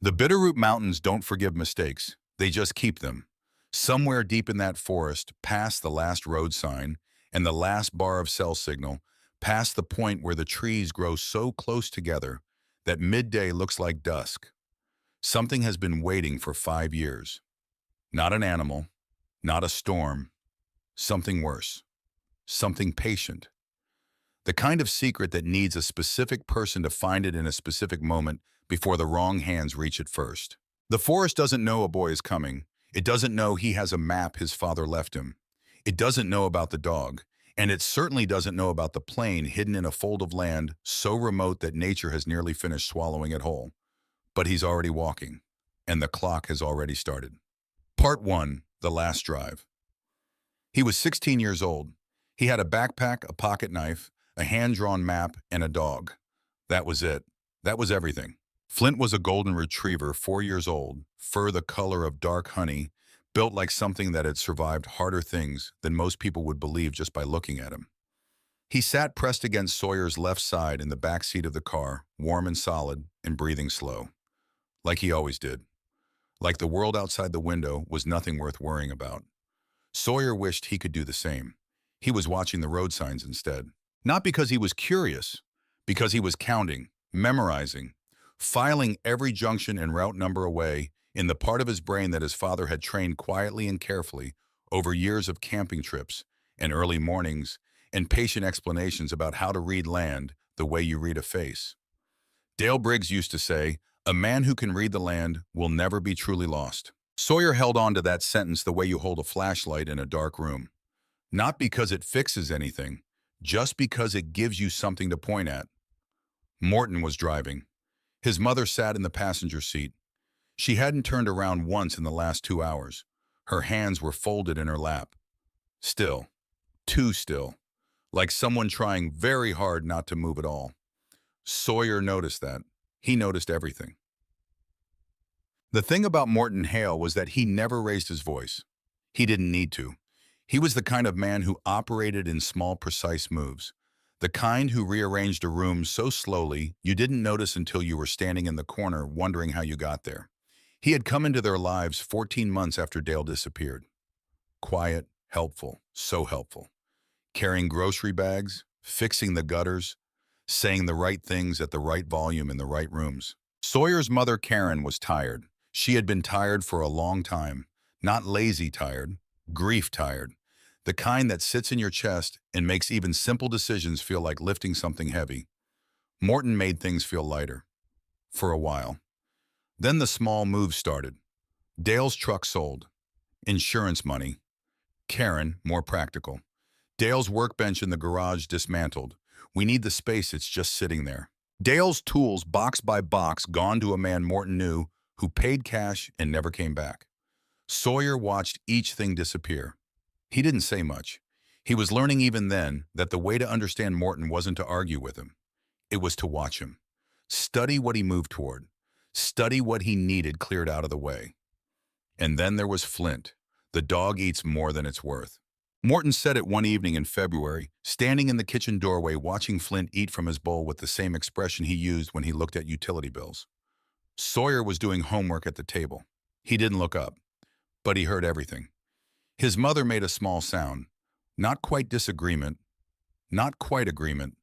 The Bitterroot Mountains don't forgive mistakes. They just keep them. Somewhere deep in that forest, past the last road sign and the last bar of cell signal, past the point where the trees grow so close together that midday looks like dusk, something has been waiting for 5 years. Not an animal, not a storm, something worse, something patient. The kind of secret that needs a specific person to find it in a specific moment before the wrong hands reach it first. The forest doesn't know a boy is coming. It doesn't know he has a map his father left him. It doesn't know about the dog. And it certainly doesn't know about the plane hidden in a fold of land so remote that nature has nearly finished swallowing it whole. But he's already walking, and the clock has already started. Part 1, The Last Drive. He was 16 years old. He had a backpack, a pocket knife, a hand-drawn map, and a dog. That was it. That was everything. Flint was a golden retriever, 4 years old, fur the color of dark honey, built like something that had survived harder things than most people would believe just by looking at him. He sat pressed against Sawyer's left side in the back seat of the car, warm and solid and breathing slow. Like he always did. Like the world outside the window was nothing worth worrying about. Sawyer wished he could do the same. He was watching the road signs instead. Not because he was curious, because he was counting, memorizing, filing every junction and route number away in the part of his brain that his father had trained quietly and carefully over years of camping trips and early mornings and patient explanations about how to read land the way you read a face. Dale Briggs used to say, "A man who can read the land will never be truly lost." Sawyer held on to that sentence the way you hold a flashlight in a dark room. Not because it fixes anything, just because it gives you something to point at. Morton was driving. His mother sat in the passenger seat. She hadn't turned around once in the last 2 hours. Her hands were folded in her lap. Still. Too still. Like someone trying very hard not to move at all. Sawyer noticed that. He noticed everything. The thing about Morton Hale was that he never raised his voice. He didn't need to. He was the kind of man who operated in small, precise moves. The kind who rearranged a room so slowly you didn't notice until you were standing in the corner wondering how you got there. He had come into their lives 14 months after Dale disappeared. Quiet, helpful, so helpful. Carrying grocery bags, fixing the gutters, saying the right things at the right volume in the right rooms. Sawyer's mother, Karen, was tired. She had been tired for a long time. Not lazy tired, grief tired. The kind that sits in your chest and makes even simple decisions feel like lifting something heavy. Morton made things feel lighter. For a while. Then the small moves started. Dale's truck sold. Insurance money. Karen, more practical. Dale's workbench in the garage dismantled. We need the space, it's just sitting there. Dale's tools, box by box, gone to a man Morton knew who paid cash and never came back. Sawyer watched each thing disappear. He didn't say much. He was learning even then that the way to understand Morton wasn't to argue with him. It was to watch him. Study what he moved toward. Study what he needed cleared out of the way. And then there was Flint. The dog eats more than it's worth. Morton said it one evening in February, standing in the kitchen doorway watching Flint eat from his bowl with the same expression he used when he looked at utility bills. Sawyer was doing homework at the table. He didn't look up, but he heard everything. His mother made a small sound. Not quite disagreement. Not quite agreement.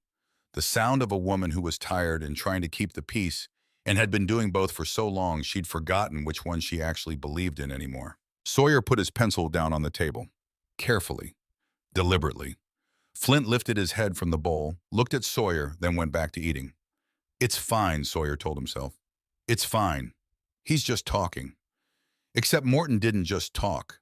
The sound of a woman who was tired and trying to keep the peace and had been doing both for so long she'd forgotten which one she actually believed in anymore. Sawyer put his pencil down on the table. Carefully. Deliberately. Flint lifted his head from the bowl, looked at Sawyer, then went back to eating. "It's fine," Sawyer told himself. "It's fine. He's just talking." Except Morton didn't just talk.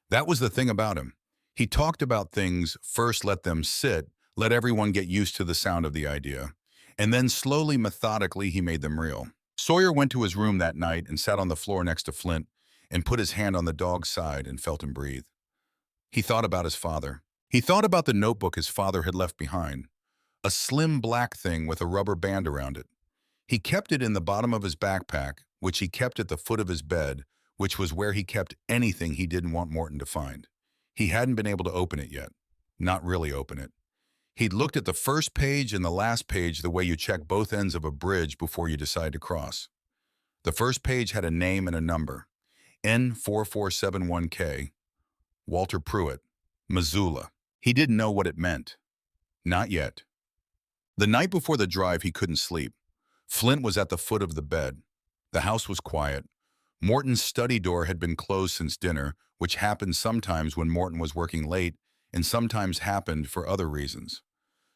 That was the thing about him. He talked about things, first let them sit, let everyone get used to the sound of the idea, and then slowly, methodically, he made them real. Sawyer went to his room that night and sat on the floor next to Flint and put his hand on the dog's side and felt him breathe. He thought about his father. He thought about the notebook his father had left behind, a slim black thing with a rubber band around it. He kept it in the bottom of his backpack, which he kept at the foot of his bed, which was where he kept anything he didn't want Morton to find. He hadn't been able to open it yet. Not really open it. He'd looked at the first page and the last page the way you check both ends of a bridge before you decide to cross. The first page had a name and a number. N4471K, Walter Pruitt, Missoula. He didn't know what it meant. Not yet. The night before the drive, he couldn't sleep. Flint was at the foot of the bed. The house was quiet. Morton's study door had been closed since dinner, which happened sometimes when Morton was working late and sometimes happened for other reasons.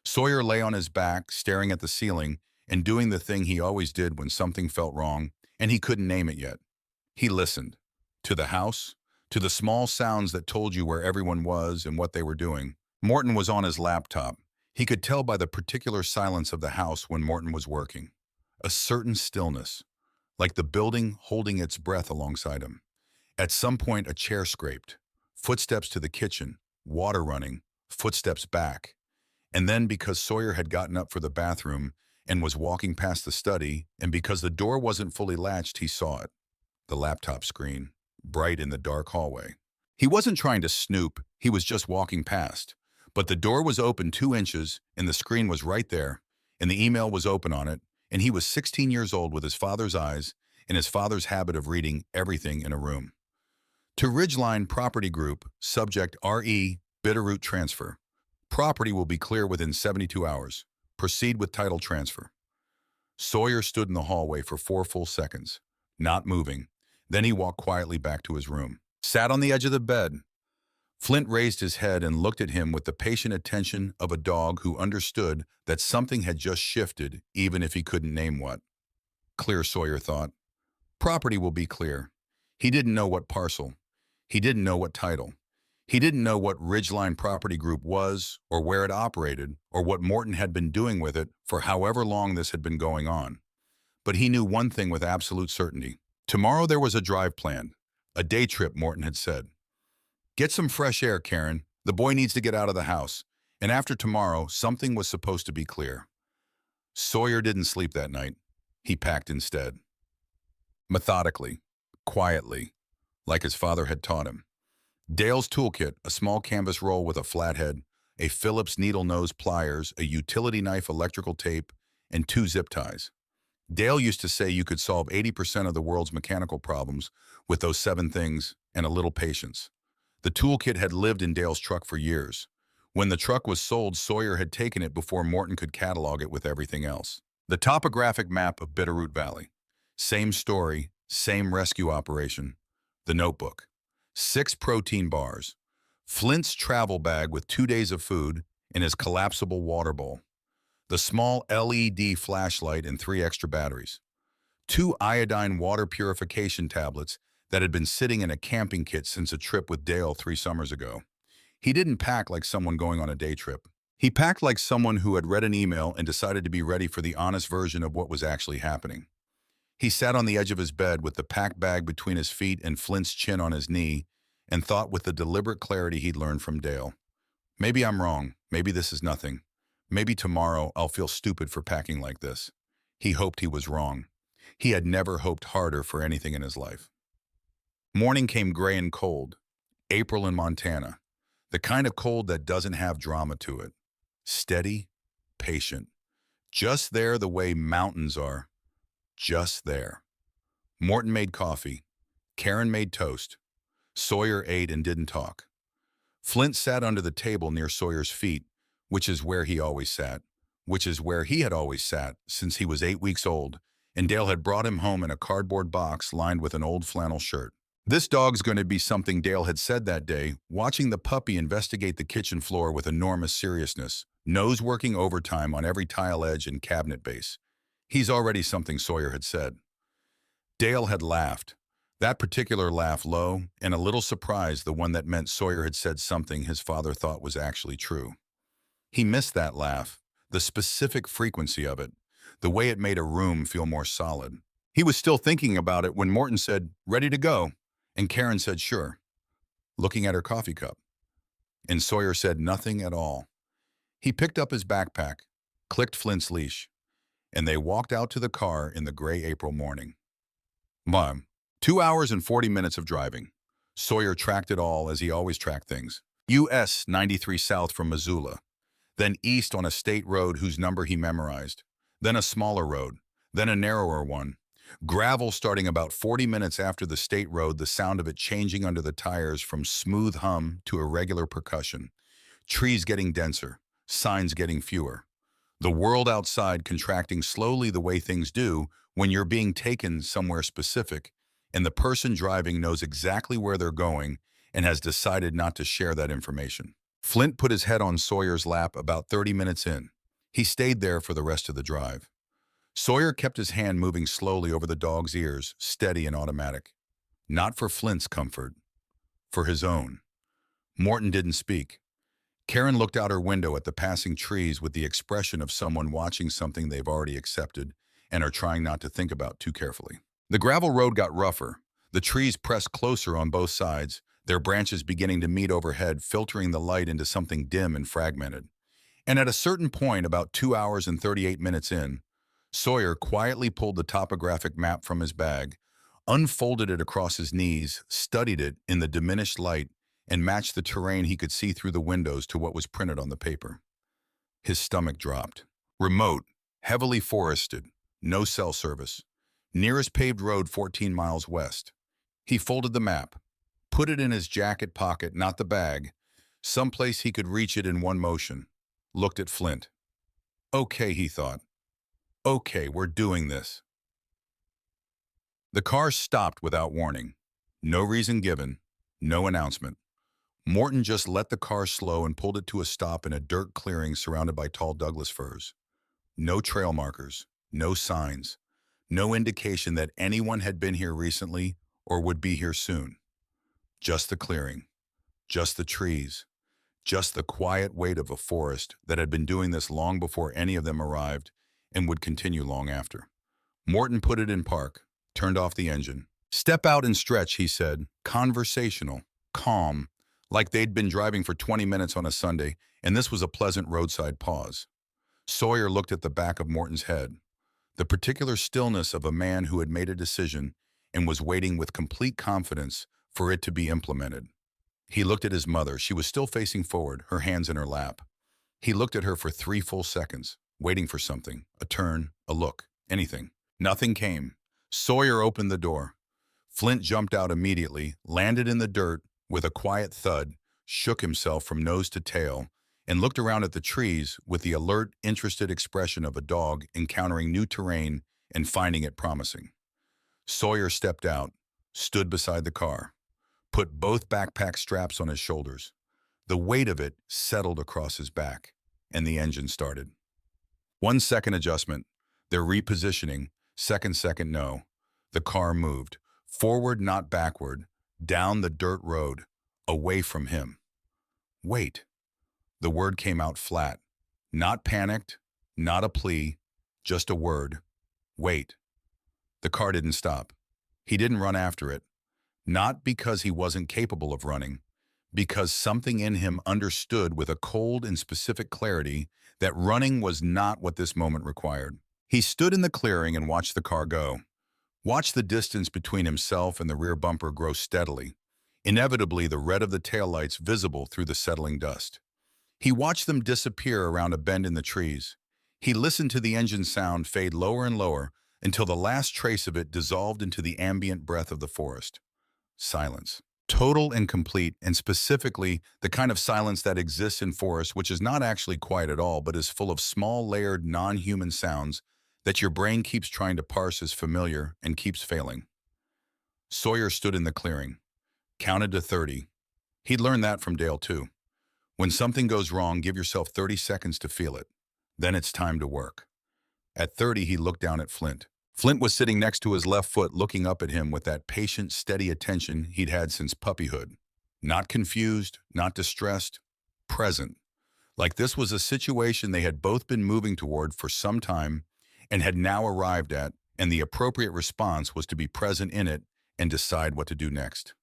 Sawyer lay on his back, staring at the ceiling and doing the thing he always did when something felt wrong, and he couldn't name it yet. He listened. To the house, to the small sounds that told you where everyone was and what they were doing. Morton was on his laptop. He could tell by the particular silence of the house when Morton was working. A certain stillness, like the building holding its breath alongside him. At some point, a chair scraped. Footsteps to the kitchen, water running, footsteps back. And then, because Sawyer had gotten up for the bathroom and was walking past the study, and because the door wasn't fully latched, he saw it. The laptop screen, bright in the dark hallway. He wasn't trying to snoop, he was just walking past. But the door was open 2 inches, and the screen was right there, and the email was open on it, and he was 16 years old with his father's eyes and his father's habit of reading everything in a room. To Ridgeline Property Group, subject RE, Bitterroot transfer. Property will be clear within 72 hours. Proceed with title transfer. Sawyer stood in the hallway for 4 full seconds, not moving. Then he walked quietly back to his room. Sat on the edge of the bed. Flint raised his head and looked at him with the patient attention of a dog who understood that something had just shifted, even if he couldn't name what. Clear, Sawyer thought. Property will be clear. He didn't know what parcel. He didn't know what title. He didn't know what Ridgeline Property Group was, or where it operated, or what Morton had been doing with it for however long this had been going on. But he knew one thing with absolute certainty. Tomorrow there was a drive planned. A day trip, Morton had said. Get some fresh air, Karen. The boy needs to get out of the house. And after tomorrow, something was supposed to be clear. Sawyer didn't sleep that night. He packed instead. Methodically, quietly, like his father had taught him. Dale's toolkit, a small canvas roll with a flathead, a Phillips needle nose pliers, a utility knife, electrical tape, and 2 zip ties. Dale used to say you could solve 80% of the world's mechanical problems with those 7 things and a little patience. The toolkit had lived in Dale's truck for years. When the truck was sold, Sawyer had taken it before Morton could catalog it with everything else. The topographic map of Bitterroot Valley. Same story, same rescue operation. The notebook. 6 protein bars. Flint's travel bag with 2 days of food and his collapsible water bowl. The small LED flashlight and 3 extra batteries. 2 iodine water purification tablets that had been sitting in a camping kit since a trip with Dale 3 summers ago. He didn't pack like someone going on a day trip. He packed like someone who had read an email and decided to be ready for the honest version of what was actually happening. He sat on the edge of his bed with the packed bag between his feet and Flint's chin on his knee and thought with the deliberate clarity he'd learned from Dale. Maybe I'm wrong. Maybe this is nothing. Maybe tomorrow I'll feel stupid for packing like this. He hoped he was wrong. He had never hoped harder for anything in his life. Morning came gray and cold. April in Montana. The kind of cold that doesn't have drama to it. Steady, patient. Just there the way mountains are. Just there. Morton made coffee. Karen made toast. Sawyer ate and didn't talk. Flint sat under the table near Sawyer's feet, which is where he always sat, which is where he had always sat since he was 8 weeks old, and Dale had brought him home in a cardboard box lined with an old flannel shirt. This dog's going to be something, Dale had said that day, watching the puppy investigate the kitchen floor with enormous seriousness, nose working overtime on every tile edge and cabinet base. He's already something, Sawyer had said. Dale had laughed. That particular laugh, low and a little surprised, the one that meant Sawyer had said something his father thought was actually true. He missed that laugh, the specific frequency of it, the way it made a room feel more solid. He was still thinking about it when Morton said, "Ready to go?" And Karen said, "Sure," looking at her coffee cup. And Sawyer said nothing at all. He picked up his backpack, clicked Flint's leash, and they walked out to the car in the gray April morning. Mom, 2 hours and 40 minutes of driving. Sawyer tracked it all as he always tracked things. US 93 south from Missoula, then east on a state road whose number he memorized, then a smaller road, then a narrower one, Gravel starting about 40 minutes after the state road, the sound of it changing under the tires from smooth hum to irregular percussion. Trees getting denser, signs getting fewer. The world outside contracting slowly the way things do when you're being taken somewhere specific, and the person driving knows exactly where they're going and has decided not to share that information. Flint put his head on Sawyer's lap about 30 minutes in. He stayed there for the rest of the drive. Sawyer kept his hand moving slowly over the dog's ears, steady and automatic. Not for Flint's comfort, for his own. Morton didn't speak. Karen looked out her window at the passing trees with the expression of someone watching something they've already accepted and are trying not to think about too carefully. The gravel road got rougher. The trees pressed closer on both sides, their branches beginning to meet overhead, filtering the light into something dim and fragmented. And at a certain point, about 2 hours and 38 minutes in, Sawyer quietly pulled the topographic map from his bag, unfolded it across his knees, studied it in the diminished light, and matched the terrain he could see through the windows to what was printed on the paper. His stomach dropped. Remote, heavily forested, no cell service. Nearest paved road 14 miles west. He folded the map, put it in his jacket pocket, not the bag, someplace he could reach it in one motion. Looked at Flint. Okay, he thought. Okay, we're doing this. The car stopped without warning. No reason given, no announcement. Morton just let the car slow and pulled it to a stop in a dirt clearing surrounded by tall Douglas firs. No trail markers, no signs, no indication that anyone had been here recently or would be here soon. Just the clearing, just the trees, just the quiet weight of a forest that had been doing this long before any of them arrived and would continue long after. Morton put it in park, turned off the engine. Step out and stretch, he said, conversational, calm, like they'd been driving for 20 minutes on a Sunday, and this was a pleasant roadside pause. Sawyer looked at the back of Morton's head, the particular stillness of a man who had made a decision and was waiting with complete confidence for it to be implemented. He looked at his mother. She was still facing forward, her hands in her lap. He looked at her for 3 full seconds, waiting for something, a turn, a look, anything. Nothing came. Sawyer opened the door. Flint jumped out immediately, landed in the dirt with a quiet thud, shook himself from nose to tail, and looked around at the trees with the alert, interested expression of a dog encountering new terrain and finding it promising. Sawyer stepped out, stood beside the car, put both backpack straps on his shoulders. The weight of it settled across his back, and the engine started. 1 second adjustment, their repositioning, second no. The car moved, forward not backward, down the dirt road, away from him. Wait. The word came out flat. Not panicked, not a plea, just a word. Wait. The car didn't stop. He didn't run after it. Not because he wasn't capable of running, because something in him understood with a cold and specific clarity that running was not what this moment required. He stood in the clearing and watched the car go. Watched the distance between himself and the rear bumper grow steadily, inevitably the red of the taillights visible through the settling dust. He watched them disappear around a bend in the trees. He listened to the engine sound fade lower and lower until the last trace of it dissolved into the ambient breath of the forest. Silence. Total and complete, and specifically the kind of silence that exists in forests, which is not actually quiet at all, but is full of small, layered, non-human sounds that your brain keeps trying to parse as familiar and keeps failing. Sawyer stood in the clearing, counted to 30. He'd learned that from Dale too. When something goes wrong, give yourself 30 seconds to feel it. Then it's time to work. At 30, he looked down at Flint. Flint was sitting next to his left foot, looking up at him with that patient, steady attention he'd had since puppyhood. Not confused, not distressed, present. Like this was a situation they had both been moving toward for some time and had now arrived at, and the appropriate response was to be present in it and decide what to do next.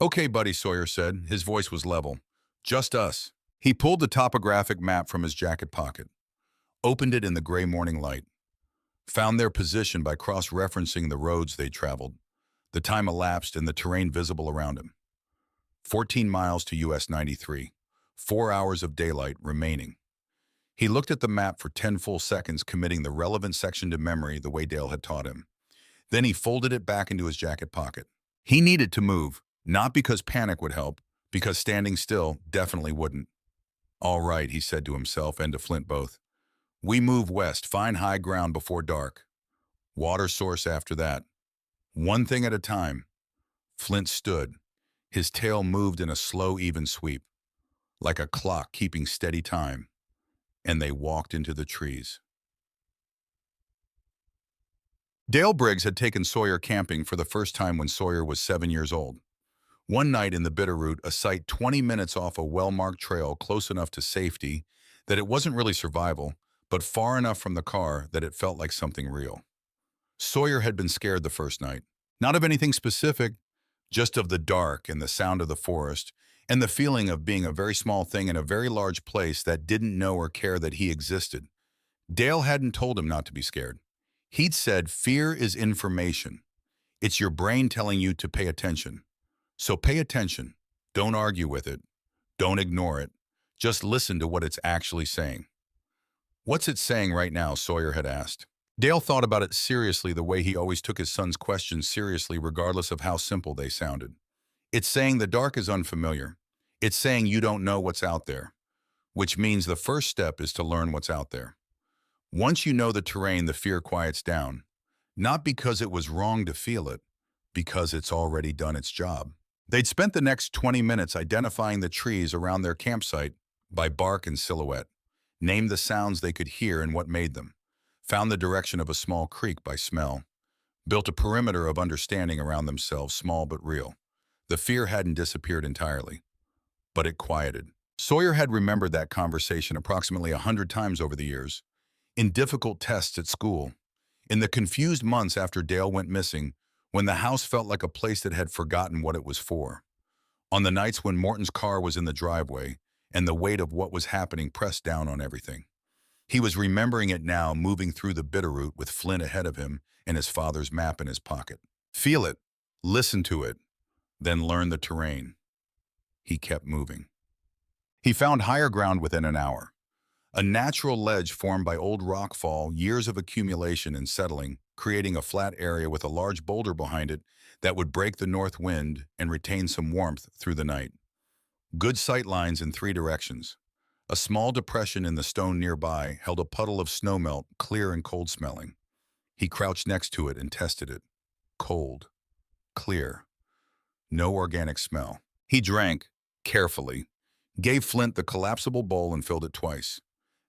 Okay, buddy, Sawyer said. His voice was level. Just us. He pulled the topographic map from his jacket pocket, opened it in the gray morning light, found their position by cross-referencing the roads they'd traveled, the time elapsed and the terrain visible around him. 14 miles to US 93, 4 hours of daylight remaining. He looked at the map for 10 full seconds, committing the relevant section to memory the way Dale had taught him. Then he folded it back into his jacket pocket. He needed to move, not because panic would help, because standing still definitely wouldn't. All right, he said to himself and to Flint both. We move west, find high ground before dark. Water source after that. One thing at a time. Flint stood. His tail moved in a slow, even sweep, like a clock keeping steady time, and they walked into the trees. Dale Briggs had taken Sawyer camping for the first time when Sawyer was 7 years old. One night in the Bitterroot, a site 20 minutes off a well-marked trail close enough to safety that it wasn't really survival, but far enough from the car that it felt like something real. Sawyer had been scared the first night. Not of anything specific, just of the dark and the sound of the forest, and the feeling of being a very small thing in a very large place that didn't know or care that he existed. Dale hadn't told him not to be scared. He'd said, fear is information. It's your brain telling you to pay attention. So pay attention. Don't argue with it. Don't ignore it. Just listen to what it's actually saying. What's it saying right now? Sawyer had asked. Dale thought about it seriously the way he always took his son's questions seriously regardless of how simple they sounded. It's saying the dark is unfamiliar. It's saying you don't know what's out there, which means the first step is to learn what's out there. Once you know the terrain, the fear quiets down. Not because it was wrong to feel it, because it's already done its job. They'd spent the next 20 minutes identifying the trees around their campsite by bark and silhouette, named the sounds they could hear and what made them, found the direction of a small creek by smell, built a perimeter of understanding around themselves, small but real. The fear hadn't disappeared entirely, but it quieted. Sawyer had remembered that conversation approximately 100 times over the years, in difficult tests at school, in the confused months after Dale went missing, when the house felt like a place that had forgotten what it was for, on the nights when Morton's car was in the driveway and the weight of what was happening pressed down on everything. He was remembering it now, moving through the Bitterroot with Flint ahead of him and his father's map in his pocket. Feel it, listen to it, then learn the terrain. He kept moving. He found higher ground within an hour. A natural ledge formed by old rockfall, years of accumulation and settling, creating a flat area with a large boulder behind it that would break the north wind and retain some warmth through the night. Good sight lines in 3 directions. A small depression in the stone nearby held a puddle of snowmelt, clear and cold-smelling. He crouched next to it and tested it. Cold. Clear. No organic smell. He drank, carefully, gave Flint the collapsible bowl and filled it twice.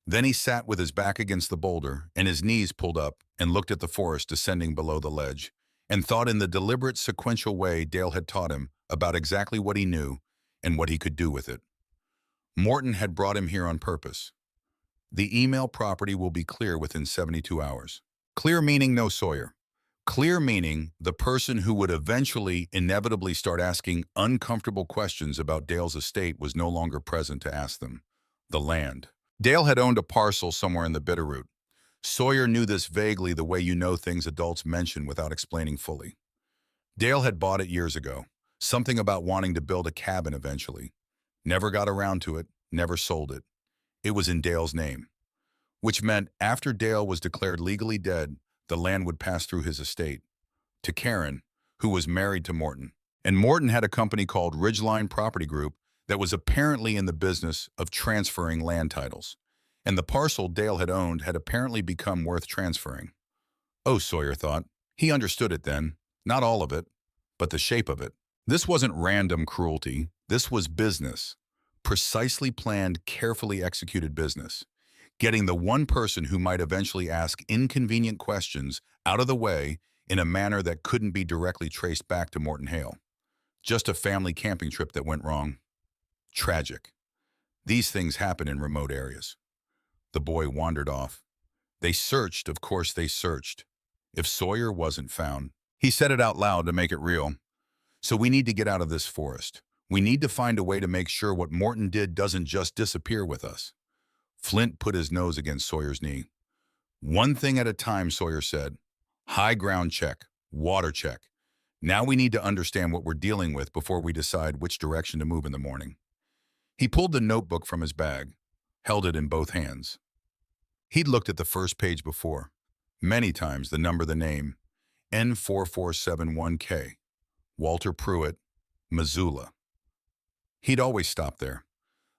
Then he sat with his back against the boulder and his knees pulled up and looked at the forest descending below the ledge, and thought in the deliberate sequential way Dale had taught him about exactly what he knew and what he could do with it. Morton had brought him here on purpose. The email property will be clear within 72 hours. Clear meaning no Sawyer. Clear meaning the person who would eventually, inevitably start asking uncomfortable questions about Dale's estate was no longer present to ask them. The land. Dale had owned a parcel somewhere in the Bitterroot. Sawyer knew this vaguely, the way you know things adults mention without explaining fully. Dale had bought it years ago. Something about wanting to build a cabin eventually. Never got around to it, never sold it. It was in Dale's name, which meant after Dale was declared legally dead, the land would pass through his estate to Karen, who was married to Morton. And Morton had a company called Ridgeline Property Group that was apparently in the business of transferring land titles. And the parcel Dale had owned had apparently become worth transferring. Oh, Sawyer thought. He understood it then. Not all of it, but the shape of it. This wasn't random cruelty. This was business. Precisely planned, carefully executed business. Getting the one person who might eventually ask inconvenient questions out of the way in a manner that couldn't be directly traced back to Morton Hale. Just a family camping trip that went wrong. Tragic. These things happen in remote areas. The boy wandered off. They searched, of course they searched. If Sawyer wasn't found, he said it out loud to make it real. So we need to get out of this forest. We need to find a way to make sure what Morton did doesn't just disappear with us. Flint put his nose against Sawyer's knee. One thing at a time, Sawyer said. High ground check. Water check. Now we need to understand what we're dealing with before we decide which direction to move in the morning. He pulled the notebook from his bag, held it in both hands. He'd looked at the first page before. Many times, the number, the name. N4471K, Walter Pruitt, Missoula. He'd always stop there.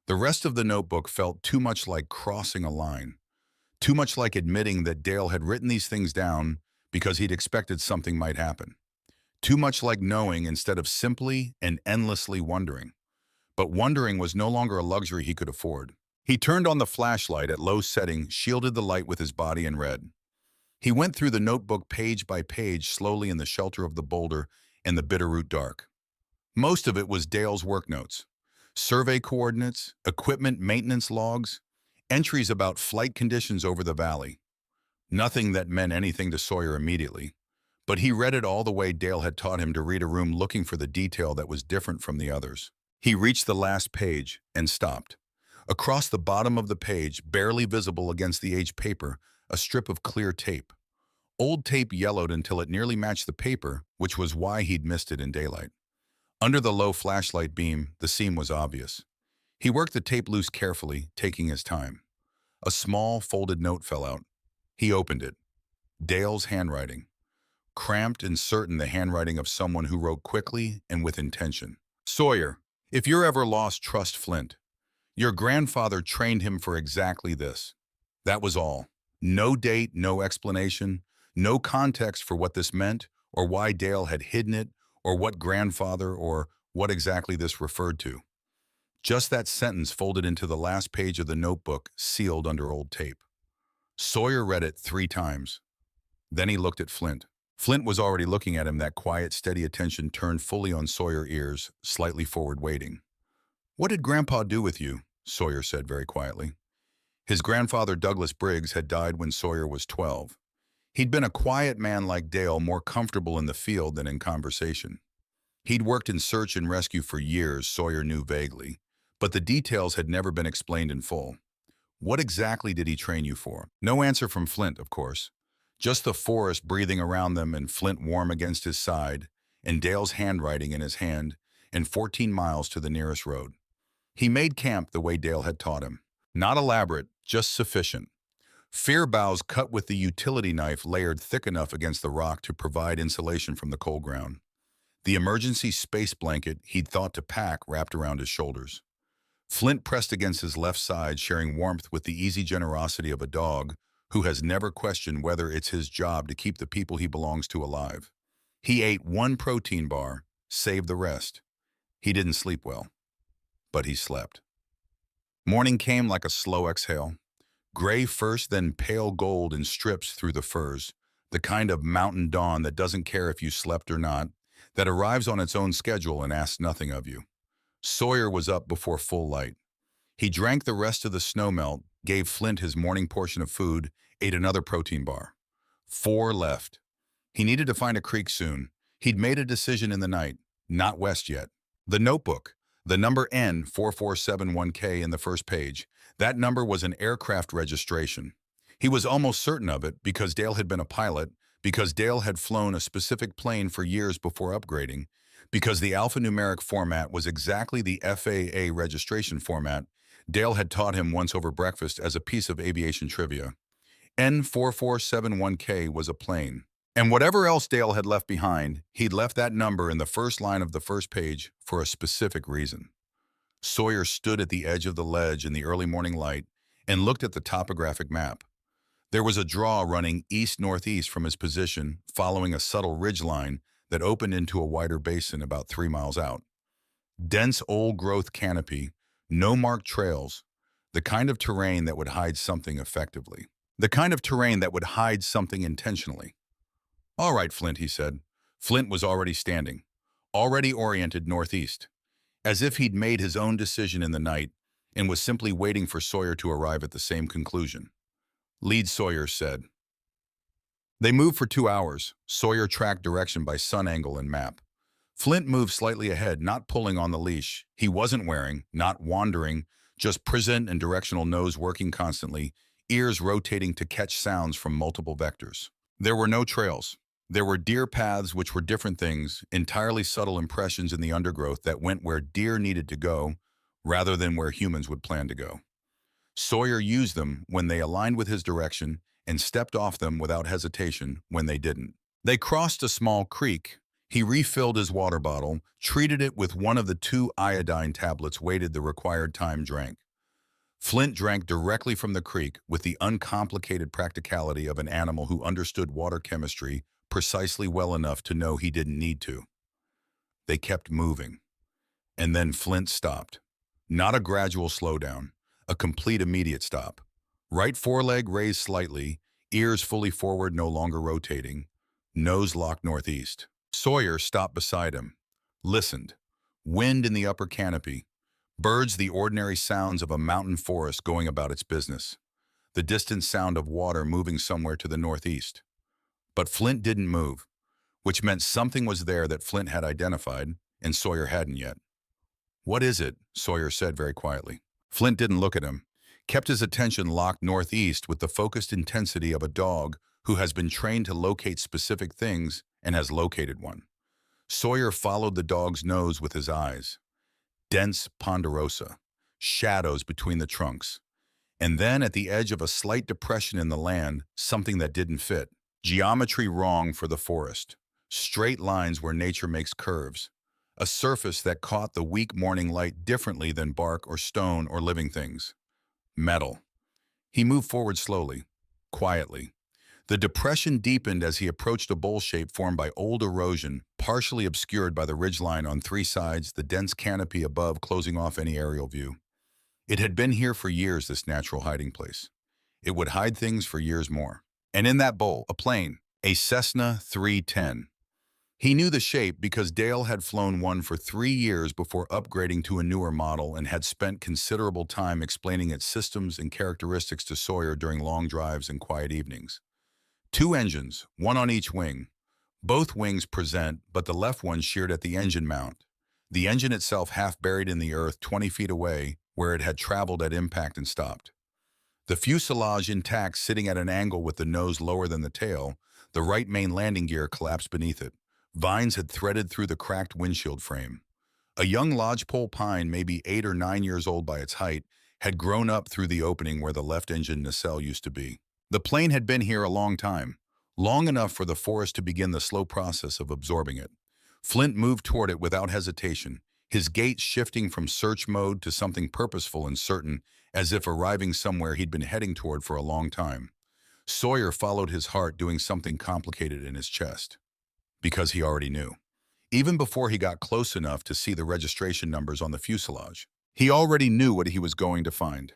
The rest of the notebook felt too much like crossing a line, too much like admitting that Dale had written these things down because he'd expected something might happen. Too much like knowing instead of simply and endlessly wondering. But wondering was no longer a luxury he could afford. He turned on the flashlight at low setting, shielded the light with his body, and read. He went through the notebook page by page slowly in the shelter of the boulder and the Bitterroot dark. Most of it was Dale's work notes. Survey coordinates, equipment maintenance logs, entries about flight conditions over the valley. Nothing that meant anything to Sawyer immediately, but he read it all the way Dale had taught him to read a room, looking for the detail that was different from the others. He reached the last page and stopped. Across the bottom of the page, barely visible against the aged paper, a strip of clear tape. Old tape yellowed until it nearly matched the paper, which was why he'd missed it in daylight. Under the low flashlight beam, the seam was obvious. He worked the tape loose carefully, taking his time. A small, folded note fell out. He opened it. Dale's handwriting. Cramped and certain, the handwriting of someone who wrote quickly and with intention. Sawyer, if you're ever lost, trust Flint. Your grandfather trained him for exactly this. That was all. No date, no explanation, no context for what this meant, or why Dale had hidden it, or what grandfather, or what exactly this referred to. Just that sentence folded into the last page of the notebook, sealed under old tape. Sawyer read it 3 times. Then he looked at Flint. Flint was already looking at him, that quiet, steady attention turned fully on Sawyer's ears, slightly forward, waiting. "What did Grandpa do with you?" Sawyer said very quietly. His grandfather, Douglas Briggs, had died when Sawyer was 12. He'd been a quiet man like Dale, more comfortable in the field than in conversation. He'd worked in search and rescue for years, Sawyer knew vaguely, but the details had never been explained in full. What exactly did he train you for? No answer from Flint, of course. Just the forest breathing around them and Flint warm against his side, and Dale's handwriting in his hand, and 14 miles to the nearest road. He made camp the way Dale had taught him. Not elaborate, just sufficient. Fir boughs cut with the utility knife layered thick enough against the rock to provide insulation from the cold ground. The emergency space blanket he'd thought to pack wrapped around his shoulders. Flint pressed against his left side, sharing warmth with the easy generosity of a dog who has never questioned whether it's his job to keep the people he belongs to alive. He ate 1 protein bar, saved the rest. He didn't sleep well, but he slept. Morning came like a slow exhale. Gray first, then pale gold in strips through the firs, the kind of mountain dawn that doesn't care if you slept or not, that arrives on its own schedule and asks nothing of you. Sawyer was up before full light. He drank the rest of the snowmelt, gave Flint his morning portion of food, ate another protein bar. 4 left. He needed to find a creek soon. He'd made a decision in the night, not west yet. The notebook, the number N4471K in the first page, that number was an aircraft registration. He was almost certain of it because Dale had been a pilot, because Dale had flown a specific plane for years before upgrading, because the alphanumeric format was exactly the FAA registration format Dale had taught him once over breakfast as a piece of aviation trivia. N4471K was a plane. And whatever else Dale had left behind, he'd left that number in the first line of the first page for a specific reason. Sawyer stood at the edge of the ledge in the early morning light and looked at the topographic map. There was a draw running east-northeast from his position, following a subtle ridgeline that opened into a wider basin about 3 miles out. Dense old-growth canopy, no marked trails, the kind of terrain that would hide something effectively. The kind of terrain that would hide something intentionally. "All right, Flint," he said. Flint was already standing, already oriented northeast, as if he'd made his own decision in the night and was simply waiting for Sawyer to arrive at the same conclusion. "Lead," Sawyer said. They moved for 2 hours. Sawyer tracked direction by sun angle and map. Flint moved slightly ahead, not pulling on the leash he wasn't wearing, not wandering, just present and directional, nose working constantly, ears rotating to catch sounds from multiple vectors. There were no trails. There were deer paths, which were different things, entirely subtle impressions in the undergrowth that went where deer needed to go, rather than where humans would plan to go. Sawyer used them when they aligned with his direction and stepped off them without hesitation when they didn't. They crossed a small creek. He refilled his water bottle, treated it with one of the two iodine tablets, waited the required time, drank. Flint drank directly from the creek with the uncomplicated practicality of an animal who understood water chemistry precisely well enough to know he didn't need to. They kept moving. And then Flint stopped. Not a gradual slowdown, a complete immediate stop. Right foreleg raised slightly, ears fully forward, no longer rotating, nose locked northeast. Sawyer stopped beside him, listened. Wind in the upper canopy, birds, the ordinary sounds of a mountain forest going about its business, the distant sound of water moving somewhere to the northeast. But Flint didn't move, which meant something was there that Flint had identified, and Sawyer hadn't yet. "What is it?" Sawyer said very quietly. Flint didn't look at him, kept his attention locked northeast with the focused intensity of a dog who has been trained to locate specific things and has located one. Sawyer followed the dog's nose with his eyes. Dense ponderosa, shadows between the trunks. And then at the edge of a slight depression in the land, something that didn't fit. Geometry wrong for the forest. Straight lines where nature makes curves. A surface that caught the weak morning light differently than bark or stone or living things. Metal. He moved forward slowly, quietly. The depression deepened as he approached a bowl shape formed by old erosion, partially obscured by the ridgeline on three sides, the dense canopy above closing off any aerial view. It had been here for years, this natural hiding place. It would hide things for years more. And in that bowl, a plane, a Cessna 310. He knew the shape because Dale had flown one for 3 years before upgrading to a newer model and had spent considerable time explaining its systems and characteristics to Sawyer during long drives and quiet evenings. 2 engines, one on each wing. Both wings present, but the left one sheared at the engine mount. The engine itself half buried in the earth 20 feet away, where it had traveled at impact and stopped. The fuselage intact, sitting at an angle with the nose lower than the tail, the right main landing gear collapsed beneath it. Vines had threaded through the cracked windshield frame. A young lodgepole pine, maybe 8 or 9 years old by its height, had grown up through the opening where the left engine nacelle used to be. The plane had been here a long time, long enough for the forest to begin the slow process of absorbing it. Flint moved toward it without hesitation, his gait shifting from search mode to something purposeful and certain, as if arriving somewhere he'd been heading toward for a long time. Sawyer followed his heart, doing something complicated in his chest. Because he already knew. Even before he got close enough to see the registration numbers on the fuselage, he already knew what he was going to find.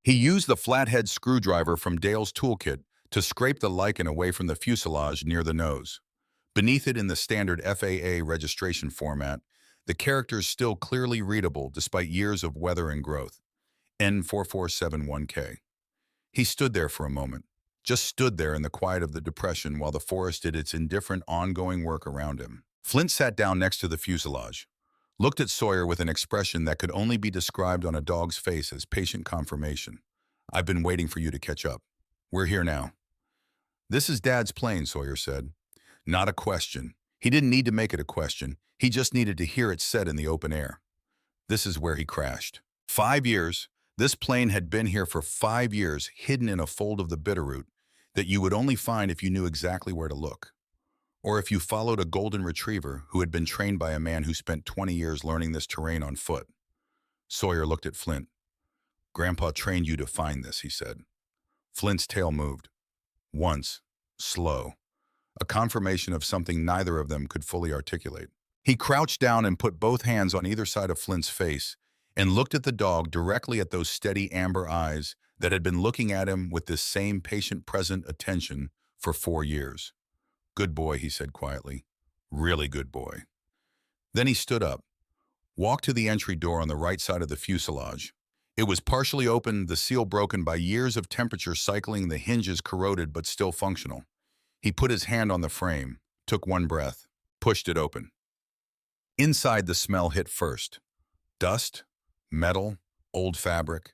He used the flathead screwdriver from Dale's toolkit to scrape the lichen away from the fuselage near the nose. Beneath it, in the standard FAA registration format, the characters still clearly readable despite years of weather and growth. N4471K. He stood there for a moment, just stood there in the quiet of the depression while the forest did its indifferent, ongoing work around him. Flint sat down next to the fuselage, looked at Sawyer with an expression that could only be described on a dog's face as patient confirmation. "I've been waiting for you to catch up. We're here now." "This is Dad's plane," Sawyer said. Not a question. He didn't need to make it a question. He just needed to hear it said in the open air. This is where he crashed. 5 years. This plane had been here for 5 years, hidden in a fold of the bitterroot that you would only find if you knew exactly where to look. Or if you followed a golden retriever who had been trained by a man who spent 20 years learning this terrain on foot. Sawyer looked at Flint. "Grandpa trained you to find this," he said. Flint's tail moved. Once. Slow. A confirmation of something neither of them could fully articulate. He crouched down and put both hands on either side of Flint's face and looked at the dog, directly at those steady amber eyes that had been looking at him with this same patient, present attention for 4 years. "Good boy," he said quietly. "Really good boy." Then he stood up, walked to the entry door on the right side of the fuselage. It was partially open, the seal broken by years of temperature cycling, the hinges corroded but still functional. He put his hand on the frame, took one breath, pushed it open. Inside, the smell hit first. Dust, metal, old fabric,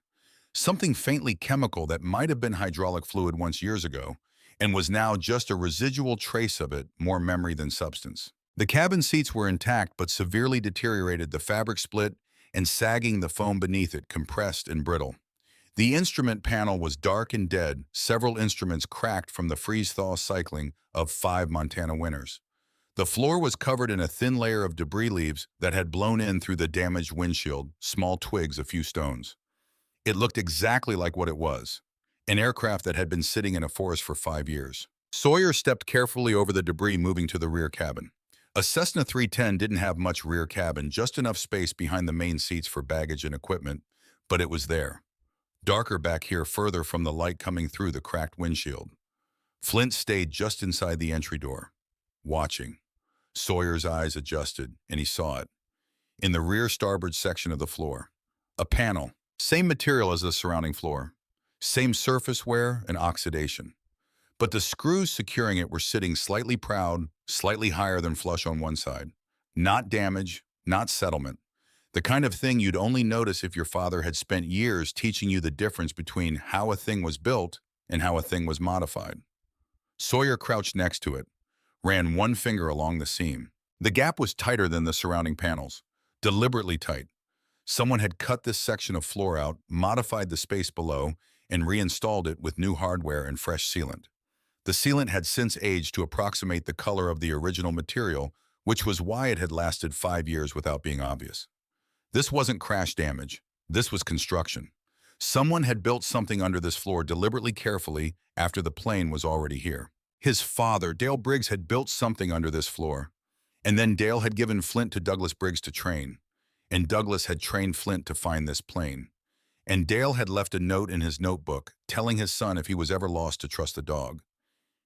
something faintly chemical that might have been hydraulic fluid once years ago, and was now just a residual trace of it, more memory than substance. The cabin seats were intact but severely deteriorated, the fabric split and sagging, the foam beneath it compressed and brittle. The instrument panel was dark and dead, several instruments cracked from the freeze-thaw cycling of 5 Montana winters. The floor was covered in a thin layer of debris leaves that had blown in through the damaged windshield, small twigs, a few stones. It looked exactly like what it was, an aircraft that had been sitting in a forest for 5 years. Sawyer stepped carefully over the debris, moving to the rear cabin. A Cessna 310 didn't have much rear cabin, just enough space behind the main seats for baggage and equipment, but it was there. Darker back here, further from the light coming through the cracked windshield. Flint stayed just inside the entry door, watching. Sawyer's eyes adjusted, and he saw it. In the rear starboard section of the floor, a panel, same material as the surrounding floor, same surface wear and oxidation. But the screws securing it were sitting slightly proud, slightly higher than flush on one side. Not damage, not settlement. The kind of thing you'd only notice if your father had spent years teaching you the difference between how a thing was built and how a thing was modified. Sawyer crouched next to it, ran one finger along the seam. The gap was tighter than the surrounding panels, deliberately tight. Someone had cut this section of floor out, modified the space below, and reinstalled it with new hardware and fresh sealant. The sealant had since aged to approximate the color of the original material, which was why it had lasted 5 years without being obvious. This wasn't crash damage. This was construction. Someone had built something under this floor deliberately carefully after the plane was already here. His father, Dale Briggs, had built something under this floor. And then Dale had given Flint to Douglas Briggs to train. And Douglas had trained Flint to find this plane. And Dale had left a note in his notebook telling his son if he was ever lost to trust the dog.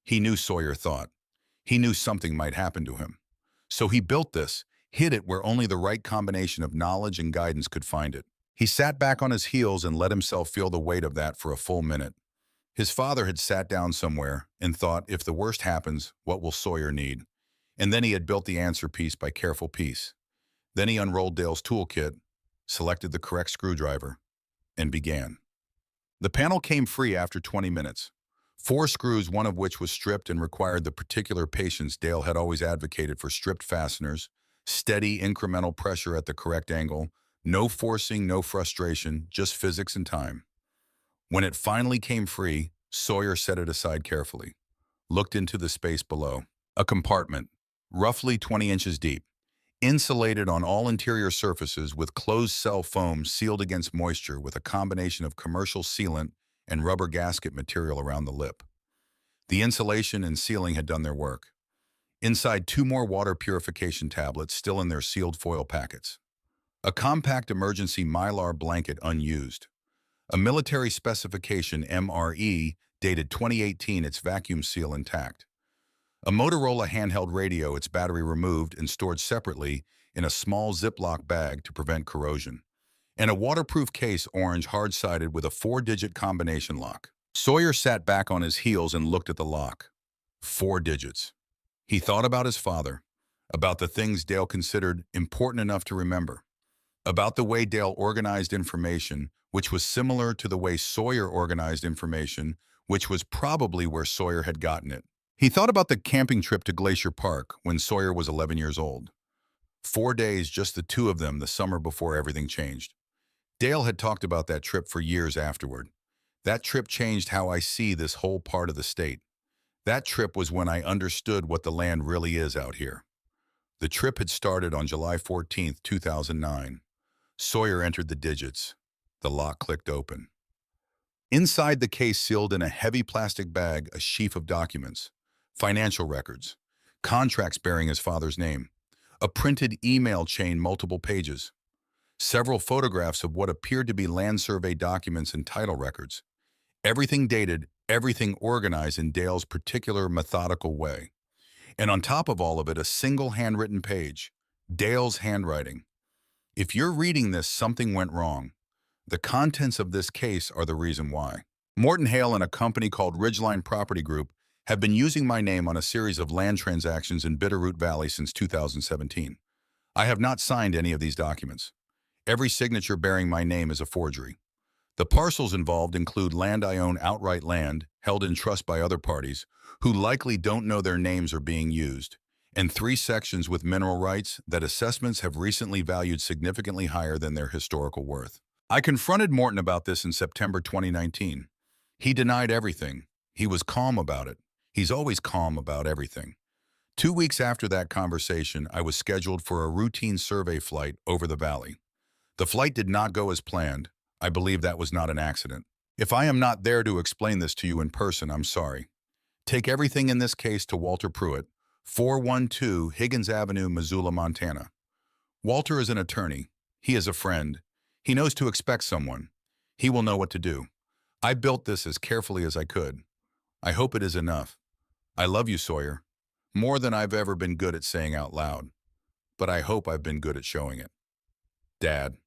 He knew, Sawyer thought. He knew something might happen to him. So he built this, hid it where only the right combination of knowledge and guidance could find it. He sat back on his heels and let himself feel the weight of that for a full minute. His father had sat down somewhere and thought, if the worst happens, what will Sawyer need? And then he had built the answer piece by careful piece. Then he unrolled Dale's toolkit, selected the correct screwdriver, and began. The panel came free after 20 minutes. 4 screws, one of which was stripped and required the particular patience Dale had always advocated for stripped fasteners, steady incremental pressure at the correct angle, no forcing, no frustration, just physics and time. When it finally came free, Sawyer set it aside carefully, looked into the space below. A compartment, roughly 20 inches deep, insulated on all interior surfaces with closed-cell foam sealed against moisture with a combination of commercial sealant and rubber gasket material around the lip. The insulation and sealing had done their work. Inside, 2 more water purification tablets still in their sealed foil packets. A compact emergency Mylar blanket unused. A military specification MRE dated 2018, its vacuum seal intact. A Motorola handheld radio, its battery removed and stored separately in a small Ziploc bag to prevent corrosion. And a waterproof case, orange, hard-sided with a 4-digit combination lock. Sawyer sat back on his heels and looked at the lock. 4 digits. He thought about his father, about the things Dale considered important enough to remember, about the way Dale organized information, which was similar to the way Sawyer organized information, which was probably where Sawyer had gotten it. He thought about the camping trip to Glacier Park when Sawyer was 11 years old. 4 days, just the 2 of them, the summer before everything changed. Dale had talked about that trip for years afterward. That trip changed how I see this whole part of the state. That trip was when I understood what the land really is out here. The trip had started on July 14, 2009. Sawyer entered the digits. The lock clicked open. Inside the case, sealed in a heavy plastic bag, a sheaf of documents, financial records, contracts bearing his father's name, a printed email chain, multiple pages, several photographs of what appeared to be land survey documents and title records. Everything dated, everything organized in Dale's particular methodical way. And on top of all of it, a single handwritten page, Dale's handwriting. If you're reading this, something went wrong. The contents of this case are the reason why. Morton Hale and a company called Ridgeline Property Group have been using my name on a series of land transactions in Bitterroot Valley since 2017. I have not signed any of these documents. Every signature bearing my name is a forgery. The parcels involved include land I own, outright land, held in trust by other parties, who likely don't know their names are being used, and 3 sections with mineral rights that assessments have recently valued significantly higher than their historical worth. I confronted Morton about this in September 2019. He denied everything. He was calm about it. He's always calm about everything. 2 weeks after that conversation, I was scheduled for a routine survey flight over the valley. The flight did not go as planned. I believe that was not an accident. If I am not there to explain this to you in person, I'm sorry. Take everything in this case to Walter Pruitt, 412 Higgins Avenue, Missoula, Montana. Walter is an attorney. He is a friend. He knows to expect someone. He will know what to do. I built this as carefully as I could. I hope it is enough. I love you, Sawyer. More than I've ever been good at saying out loud. But I hope I've been good at showing it. Dad.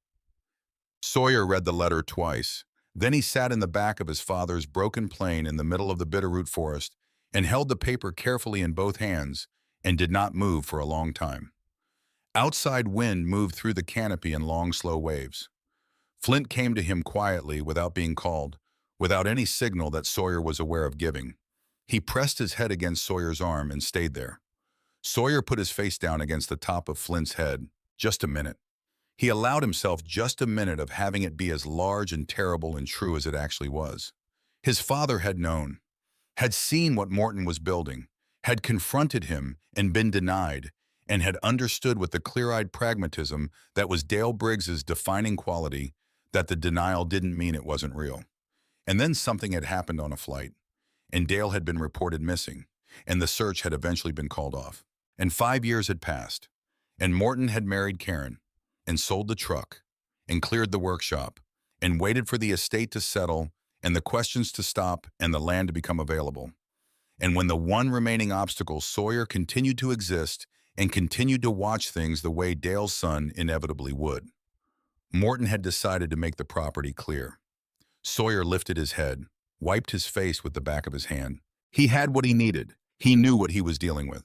Sawyer read the letter twice. Then he sat in the back of his father's broken plane in the middle of the bitterroot forest and held the paper carefully in both hands and did not move for a long time. Outside wind moved through the canopy in long, slow waves. Flint came to him quietly without being called, without any signal that Sawyer was aware of giving. He pressed his head against Sawyer's arm and stayed there. Sawyer put his face down against the top of Flint's head. Just a minute. He allowed himself just a minute of having it be as large and terrible and true as it actually was. His father had known, had seen what Morton was building, had confronted him and been denied, and had understood with the clear-eyed pragmatism that was Dale Briggs's defining quality that the denial didn't mean it wasn't real. And then something had happened on a flight, and Dale had been reported missing, and the search had eventually been called off. And 5 years had passed, and Morton had married Karen, and sold the truck, and cleared the workshop, and waited for the estate to settle, and the questions to stop, and the land to become available. And when the one remaining obstacle, Sawyer continued to exist, and continued to watch things the way Dale's son inevitably would. Morton had decided to make the property clear. Sawyer lifted his head, wiped his face with the back of his hand. He had what he needed. He knew what he was dealing with.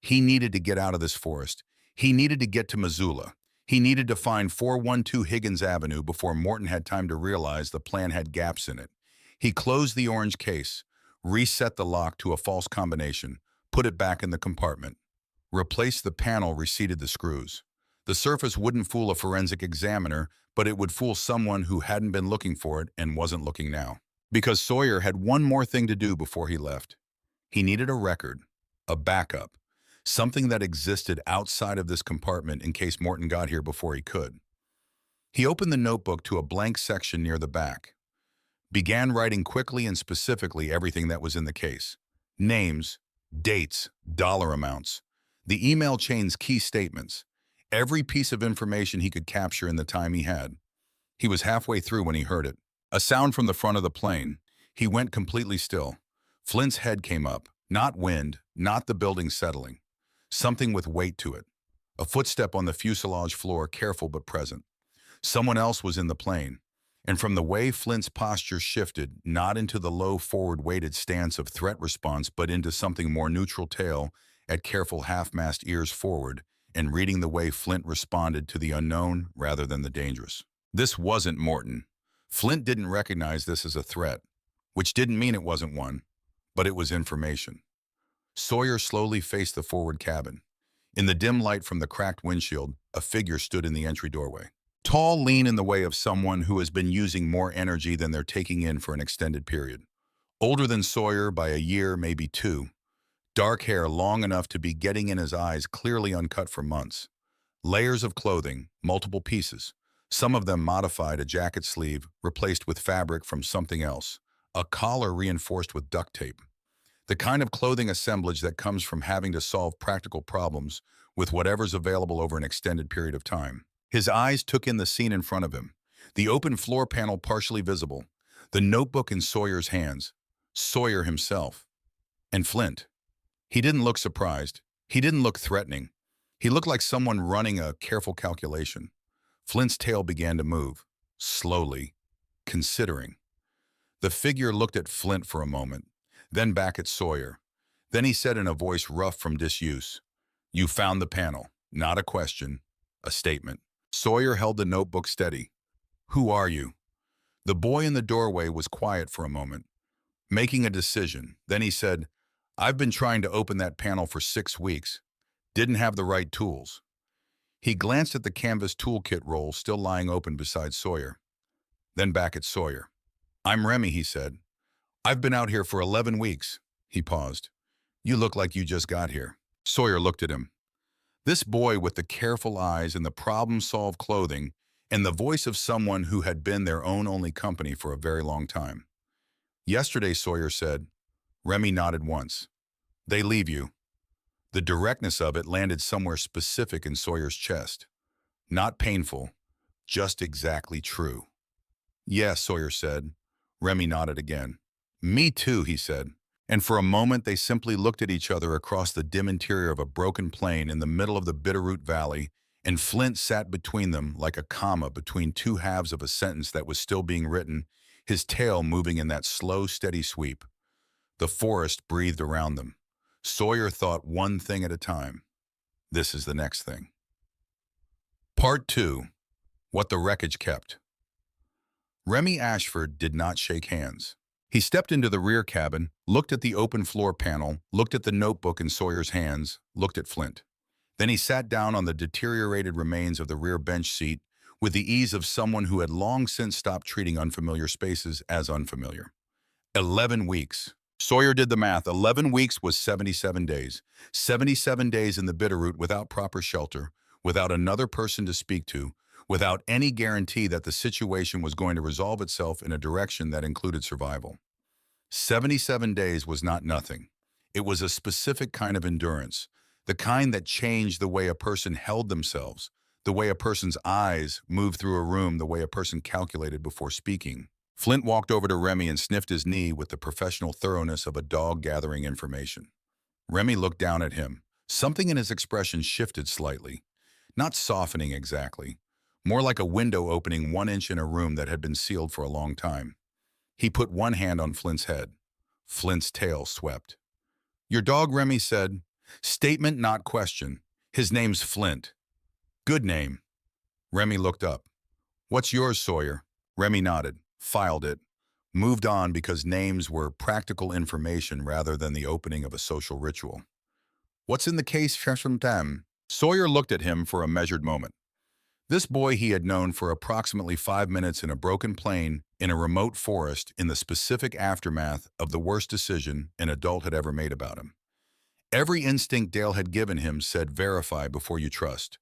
He needed to get out of this forest. He needed to get to Missoula. He needed to find 412 Higgins Avenue before Morton had time to realize the plan had gaps in it. He closed the orange case, reset the lock to a false combination, put it back in the compartment, replaced the panel, reseated the screws. The surface wouldn't fool a forensic examiner, but it would fool someone who hadn't been looking for it and wasn't looking now. Because Sawyer had one more thing to do before he left. He needed a record, a backup, something that existed outside of this compartment in case Morton got here before he could. He opened the notebook to a blank section near the back, began writing quickly and specifically everything that was in the case. Names, dates, dollar amounts, the email chain's key statements, every piece of information he could capture in the time he had. He was halfway through when he heard it. A sound from the front of the plane. He went completely still. Flint's head came up. Not wind, not the building settling. Something with weight to it. A footstep on the fuselage floor, careful but present. Someone else was in the plane. And from the way Flint's posture shifted, not into the low forward-weighted stance of threat response, but into something more neutral, tail at careful half-mast, ears forward, and reading the way Flint responded to the unknown rather than the dangerous. This wasn't Morton. Flint didn't recognize this as a threat, which didn't mean it wasn't one, but it was information. Sawyer slowly faced the forward cabin. In the dim light from the cracked windshield, a figure stood in the entry doorway. Tall, lean, in the way of someone who has been using more energy than they're taking in for an extended period. Older than Sawyer by a year, maybe two. Dark hair long enough to be getting in his eyes, clearly uncut for months. Layers of clothing, multiple pieces. Some of them modified, a jacket sleeve replaced with fabric from something else. A collar reinforced with duct tape. The kind of clothing assemblage that comes from having to solve practical problems with whatever's available over an extended period of time. His eyes took in the scene in front of him. The open floor panel partially visible. The notebook in Sawyer's hands. Sawyer himself. And Flint. He didn't look surprised. He didn't look threatening. He looked like someone running a careful calculation. Flint's tail began to move, slowly, considering. The figure looked at Flint for a moment, then back at Sawyer. Then he said in a voice rough from disuse, "You found the panel." Not a question, a statement. Sawyer held the notebook steady. "Who are you?" The boy in the doorway was quiet for a moment, making a decision. Then he said, "I've been trying to open that panel for 6 weeks. Didn't have the right tools." He glanced at the canvas toolkit roll still lying open beside Sawyer. then back at Sawyer. "I'm Remy," he said. "I've been out here for 11 weeks." He paused. "You look like you just got here." Sawyer looked at him. This boy with the careful eyes and the problem-solved clothing and the voice of someone who had been their own only company for a very long time. "Yesterday," Sawyer said. Remy nodded once. "They leave you." The directness of it landed somewhere specific in Sawyer's chest. Not painful, just exactly true. "Yes," Sawyer said. Remy nodded again. "Me too," he said. And for a moment they simply looked at each other across the dim interior of a broken plain in the middle of the Bitterroot Valley, and Flint sat between them like a comma between two halves of a sentence that was still being written, his tail moving in that slow, steady sweep. The forest breathed around them. Sawyer thought one thing at a time. This is the next thing. Part 2. What the Wreckage Kept. Remy Ashford did not shake hands. He stepped into the rear cabin, looked at the open floor panel, looked at the notebook in Sawyer's hands, looked at Flint. Then he sat down on the deteriorated remains of the rear bench seat with the ease of someone who had long since stopped treating unfamiliar spaces as unfamiliar. 11 weeks. Sawyer did the math. 11 weeks was 77 days. 77 days in the Bitterroot without proper shelter, without another person to speak to, without any guarantee that the situation was going to resolve itself in a direction that included survival. 77 days was not nothing. It was a specific kind of endurance, the kind that changed the way a person held themselves, the way a person's eyes moved through a room, the way a person calculated before speaking. Flint walked over to Remy and sniffed his knee with the professional thoroughness of a dog gathering information. Remy looked down at him. Something in his expression shifted slightly, not softening exactly, more like a window opening 1 inch in a room that had been sealed for a long time. He put one hand on Flint's head. Flint's tail swept. "Your dog," Remy said. Statement, not question. "His name's Flint." "Good name." Remy looked up. "What's yours, Sawyer?" Remy nodded, filed it, moved on because names were practical information rather than the opening of a social ritual. "What's in the case from them?" Sawyer looked at him for a measured moment. This boy he had known for approximately 5 minutes in a broken plain in a remote forest in the specific aftermath of the worst decision an adult had ever made about him. Every instinct Dale had given him said verify before you trust.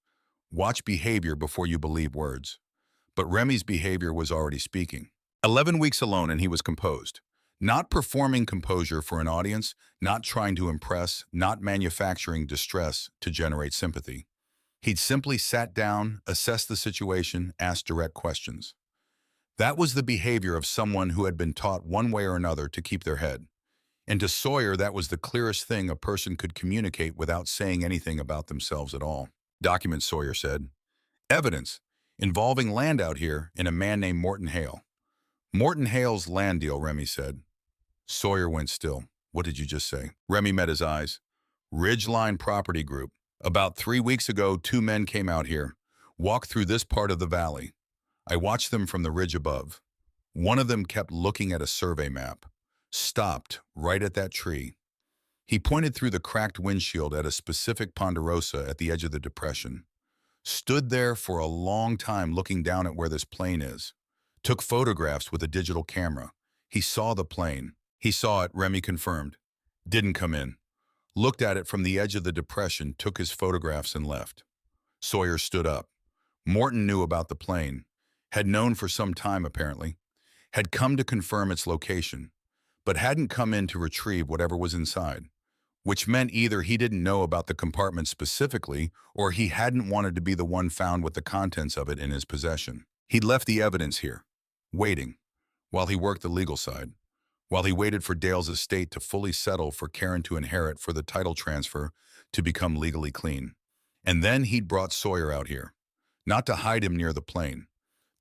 Watch behavior before you believe words. But Remy's behavior was already speaking. 11 weeks alone and he was composed. Not performing composure for an audience, not trying to impress, not manufacturing distress to generate sympathy. He'd simply sat down, assessed the situation, asked direct questions. That was the behavior of someone who had been taught one way or another to keep their head. And to Sawyer, that was the clearest thing a person could communicate without saying anything about themselves at all. "Documents," Sawyer said. "Evidence involving land out here and a man named Morton Hale." "Morton Hale's land deal," Remy said. Sawyer went still. "What did you just say?" Remy met his eyes. "Ridgeline Property Group. About 3 weeks ago, 2 men came out here, walked through this part of the valley. I watched them from the ridge above. One of them kept looking at a survey map, stopped right at that tree. He pointed through the cracked windshield at a specific ponderosa at the edge of the depression. Stood there for a long time looking down at where this plane is. Took photographs with a digital camera. He saw the plane. He saw it," Remy confirmed. "Didn't come in. Looked at it from the edge of the depression, took his photographs and left." Sawyer stood up. Morton knew about the plane. Had known for some time apparently. Had come to confirm its location, but hadn't come in to retrieve whatever was inside. Which meant either he didn't know about the compartment specifically, or he hadn't wanted to be the one found with the contents of it in his possession. He'd left the evidence here, waiting, while he worked the legal side, while he waited for Dale's estate to fully settle for Karen to inherit, for the title transfer to become legally clean. And then he'd brought Sawyer out here, not to hide him near the plane,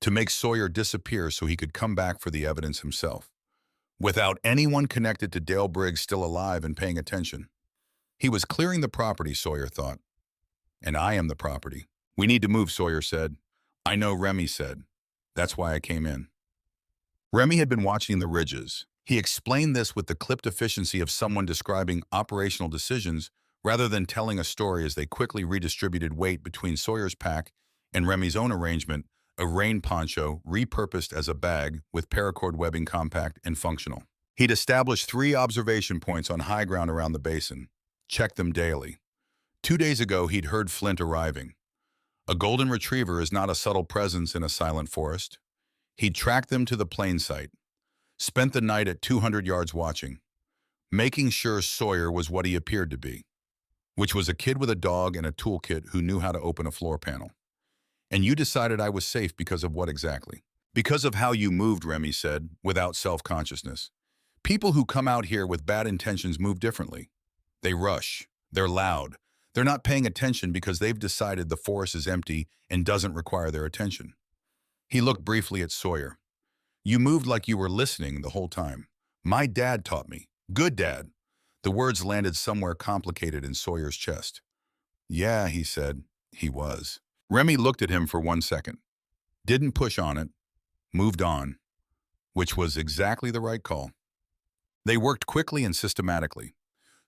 to make Sawyer disappear so he could come back for the evidence himself, without anyone connected to Dale Briggs still alive and paying attention. He was clearing the property, Sawyer thought. "And I am the property." "We need to move," Sawyer said. "I know," Remy said. "That's why I came in." Remy had been watching the ridges. He explained this with the clipped efficiency of someone describing operational decisions rather than telling a story as they quickly redistributed weight between Sawyer's pack and Remy's own arrangement a rain poncho repurposed as a bag with paracord webbing, compact and functional. He'd established 3 observation points on high ground around the basin. Checked them daily. 2 days ago, he'd heard Flint arriving. A golden retriever is not a subtle presence in a silent forest. He'd tracked them to the plain site. Spent the night at 200 yards watching, making sure Sawyer was what he appeared to be, which was a kid with a dog and a toolkit who knew how to open a floor panel. And you decided I was safe because of what exactly? Because of how you moved, Remy said, without self-consciousness. People who come out here with bad intentions move differently. They rush. They're loud. They're not paying attention because they've decided the forest is empty and doesn't require their attention. He looked briefly at Sawyer. You moved like you were listening the whole time. My dad taught me. Good dad. The words landed somewhere complicated in Sawyer's chest. Yeah, he said. He was. Remy looked at him for 1 second. Didn't push on it. Moved on. Which was exactly the right call. They worked quickly and systematically.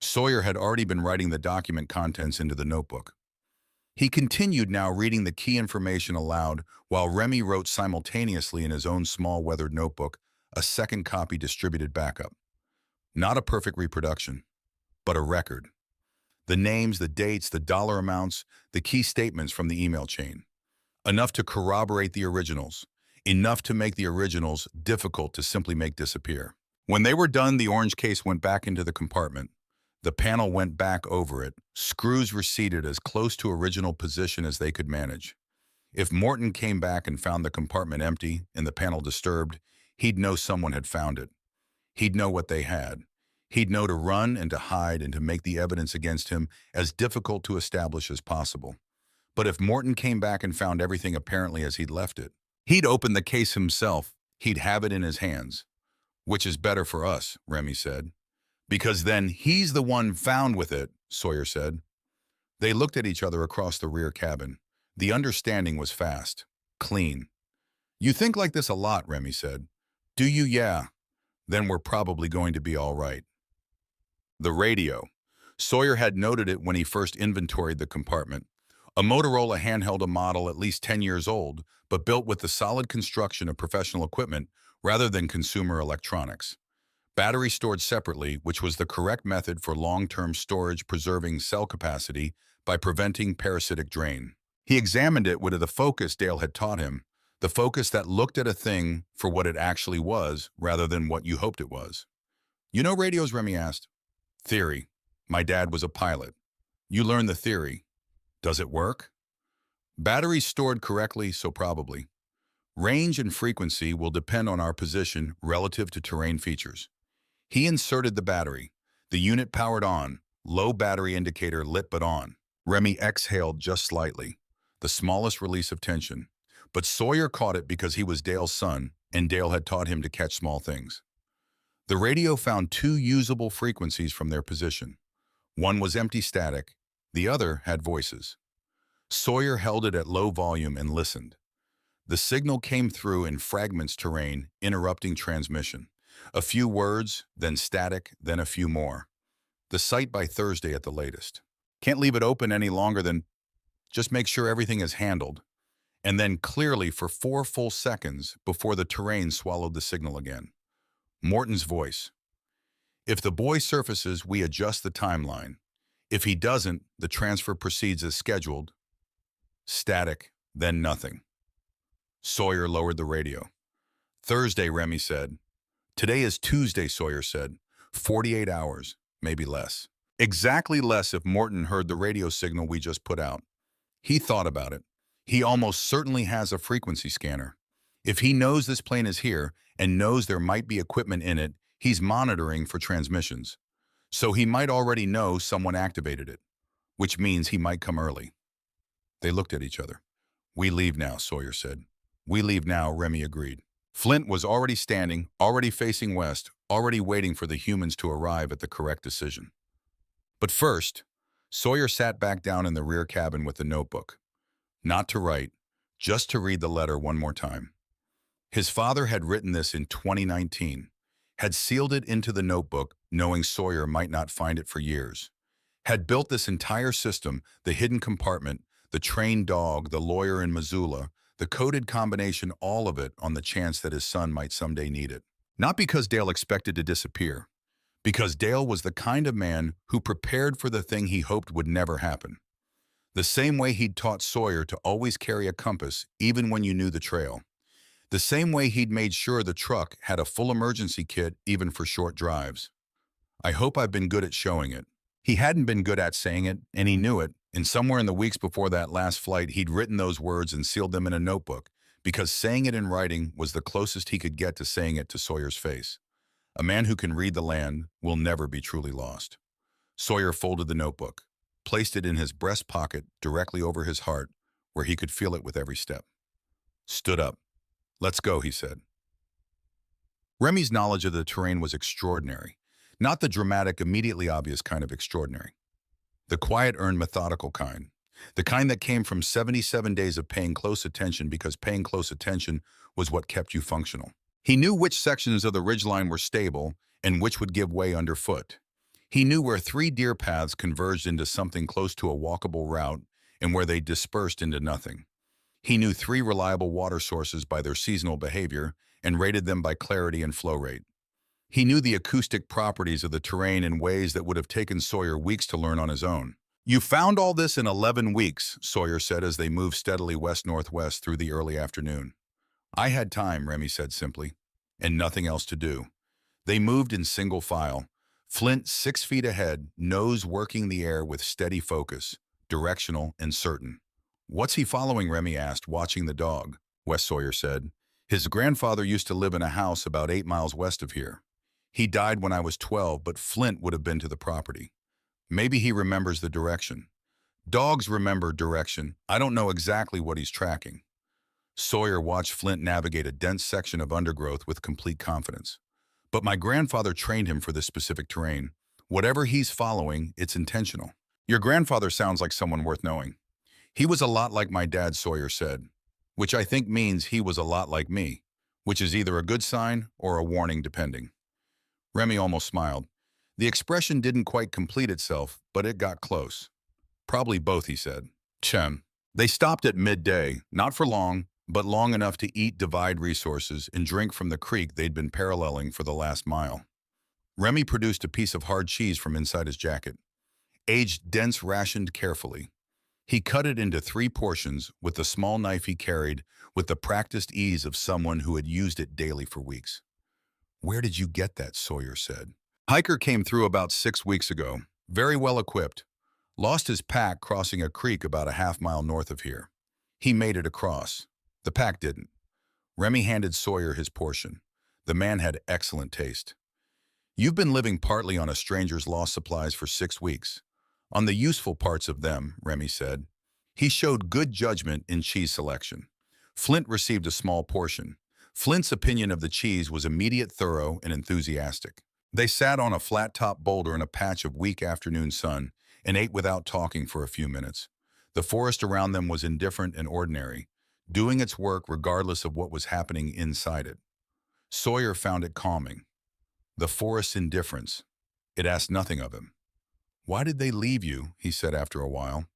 Sawyer had already been writing the document contents into the notebook. He continued now, reading the key information aloud, while Remy wrote simultaneously in his own small weathered notebook, a second copy distributed backup. Not a perfect reproduction, but a record. The names, the dates, the dollar amounts, the key statements from the email chain. Enough to corroborate the originals. Enough to make the originals difficult to simply make disappear. When they were done, the orange case went back into the compartment. The panel went back over it. Screws receded as close to original position as they could manage. If Morton came back and found the compartment empty and the panel disturbed, he'd know someone had found it. He'd know what they had. He'd know to run and to hide and to make the evidence against him as difficult to establish as possible. But if Morton came back and found everything apparently as he'd left it, he'd open the case himself. He'd have it in his hands. Which is better for us, Remy said. Because then he's the one found with it, Sawyer said. They looked at each other across the rear cabin. The understanding was fast, clean. You think like this a lot, Remy said. Do you? Yeah. Then we're probably going to be all right. The radio. Sawyer had noted it when he first inventoried the compartment. A Motorola handheld, a model at least 10 years old, but built with the solid construction of professional equipment rather than consumer electronics. Battery stored separately, which was the correct method for long-term storage, preserving cell capacity by preventing parasitic drain. He examined it with the focus Dale had taught him, the focus that looked at a thing for what it actually was rather than what you hoped it was. You know radios, Remy asked. Theory. My dad was a pilot. You learned the theory. Does it work? Batteries stored correctly, so probably. Range and frequency will depend on our position relative to terrain features. He inserted the battery. The unit powered on. Low battery indicator lit but on. Remy exhaled just slightly, the smallest release of tension. But Sawyer caught it because he was Dale's son, and Dale had taught him to catch small things. The radio found 2 usable frequencies from their position. One was empty static, the other had voices. Sawyer held it at low volume and listened. The signal came through in fragments terrain, interrupting transmission. A few words, then static, then a few more. The site by Thursday at the latest. Can't leave it open any longer than just make sure everything is handled. And then clearly for 4 full seconds before the terrain swallowed the signal again. Morton's voice. If the boy surfaces, we adjust the timeline. If he doesn't, the transfer proceeds as scheduled. Static, then nothing. Sawyer lowered the radio. Thursday, Remy said. Today is Tuesday, Sawyer said. 48 hours, maybe less. Exactly less if Morton heard the radio signal we just put out. He thought about it. He almost certainly has a frequency scanner. If he knows this plane is here and knows there might be equipment in it, he's monitoring for transmissions. So he might already know someone activated it, which means he might come early. They looked at each other. We leave now, Sawyer said. We leave now, Remy agreed. Flint was already standing, already facing west, already waiting for the humans to arrive at the correct decision. But first, Sawyer sat back down in the rear cabin with the notebook. Not to write, just to read the letter one more time. His father had written this in 2019, had sealed it into the notebook, knowing Sawyer might not find it for years. Had built this entire system, the hidden compartment, the trained dog, the lawyer in Missoula, the coded combination, all of it on the chance that his son might someday need it. Not because Dale expected to disappear, because Dale was the kind of man who prepared for the thing he hoped would never happen. The same way he'd taught Sawyer to always carry a compass even when you knew the trail. The same way he'd made sure the truck had a full emergency kit even for short drives. I hope I've been good at showing it. He hadn't been good at saying it, and he knew it, and somewhere in the weeks before that last flight, he'd written those words and sealed them in a notebook, because saying it in writing was the closest he could get to saying it to Sawyer's face. A man who can read the land will never be truly lost. Sawyer folded the notebook, placed it in his breast pocket directly over his heart, where he could feel it with every step. Stood up. "Let's go," he said. Remy's knowledge of the terrain was extraordinary, not the dramatic, immediately obvious kind of extraordinary. The quiet, earned, methodical kind. The kind that came from 77 days of paying close attention because paying close attention was what kept you functional. He knew which sections of the ridgeline were stable and which would give way underfoot. He knew where 3 deer paths converged into something close to a walkable route and where they dispersed into nothing. He knew 3 reliable water sources by their seasonal behavior and rated them by clarity and flow rate. He knew the acoustic properties of the terrain in ways that would have taken Sawyer weeks to learn on his own. "You found all this in 11 weeks, Sawyer said as they moved steadily west-northwest through the early afternoon. "I had time," Remy said simply, "and nothing else to do." They moved in single file, Flint 6 feet ahead, nose working the air with steady focus, directional and certain. "What's he following?" Remy asked, watching the dog. Wes Sawyer said, "His grandfather used to live in a house about 8 miles west of here. He died when I was 12, but Flint would have been to the property. Maybe he remembers the direction. Dogs remember direction. I don't know exactly what he's tracking." Sawyer watched Flint navigate a dense section of undergrowth with complete confidence. "But my grandfather trained him for this specific terrain. Whatever he's following, it's intentional." "Your grandfather sounds like someone worth knowing." "He was a lot like my dad," Sawyer said, "which I think means he was a lot like me, which is either a good sign or a warning depending." Remy almost smiled. The expression didn't quite complete itself, but it got close. "Probably both," he said. "Chem." They stopped at midday, not for long, but long enough to eat, divide resources, and drink from the creek they'd been paralleling for the last mile. Remy produced a piece of hard cheese from inside his jacket. Aged, dense, rationed carefully. He cut it into 3 portions with the small knife he carried, with the practiced ease of someone who had used it daily for weeks. "Where did you get that?" Sawyer said. "Hiker came through about 6 weeks ago, very well equipped. Lost his pack crossing a creek about a half-mile north of here. He made it across. The pack didn't." Remy handed Sawyer his portion. The man had excellent taste. "You've been living partly on a stranger's lost supplies for 6 weeks. On the useful parts of them," Remy said. He showed good judgment in cheese selection. Flint received a small portion. Flint's opinion of the cheese was immediate, thorough, and enthusiastic. They sat on a flat-top boulder in a patch of weak afternoon sun and ate without talking for a few minutes. The forest around them was indifferent and ordinary, doing its work regardless of what was happening inside it. Sawyer found it calming. The forest's indifference. It asked nothing of him. "Why did they leave you?" he said after a while.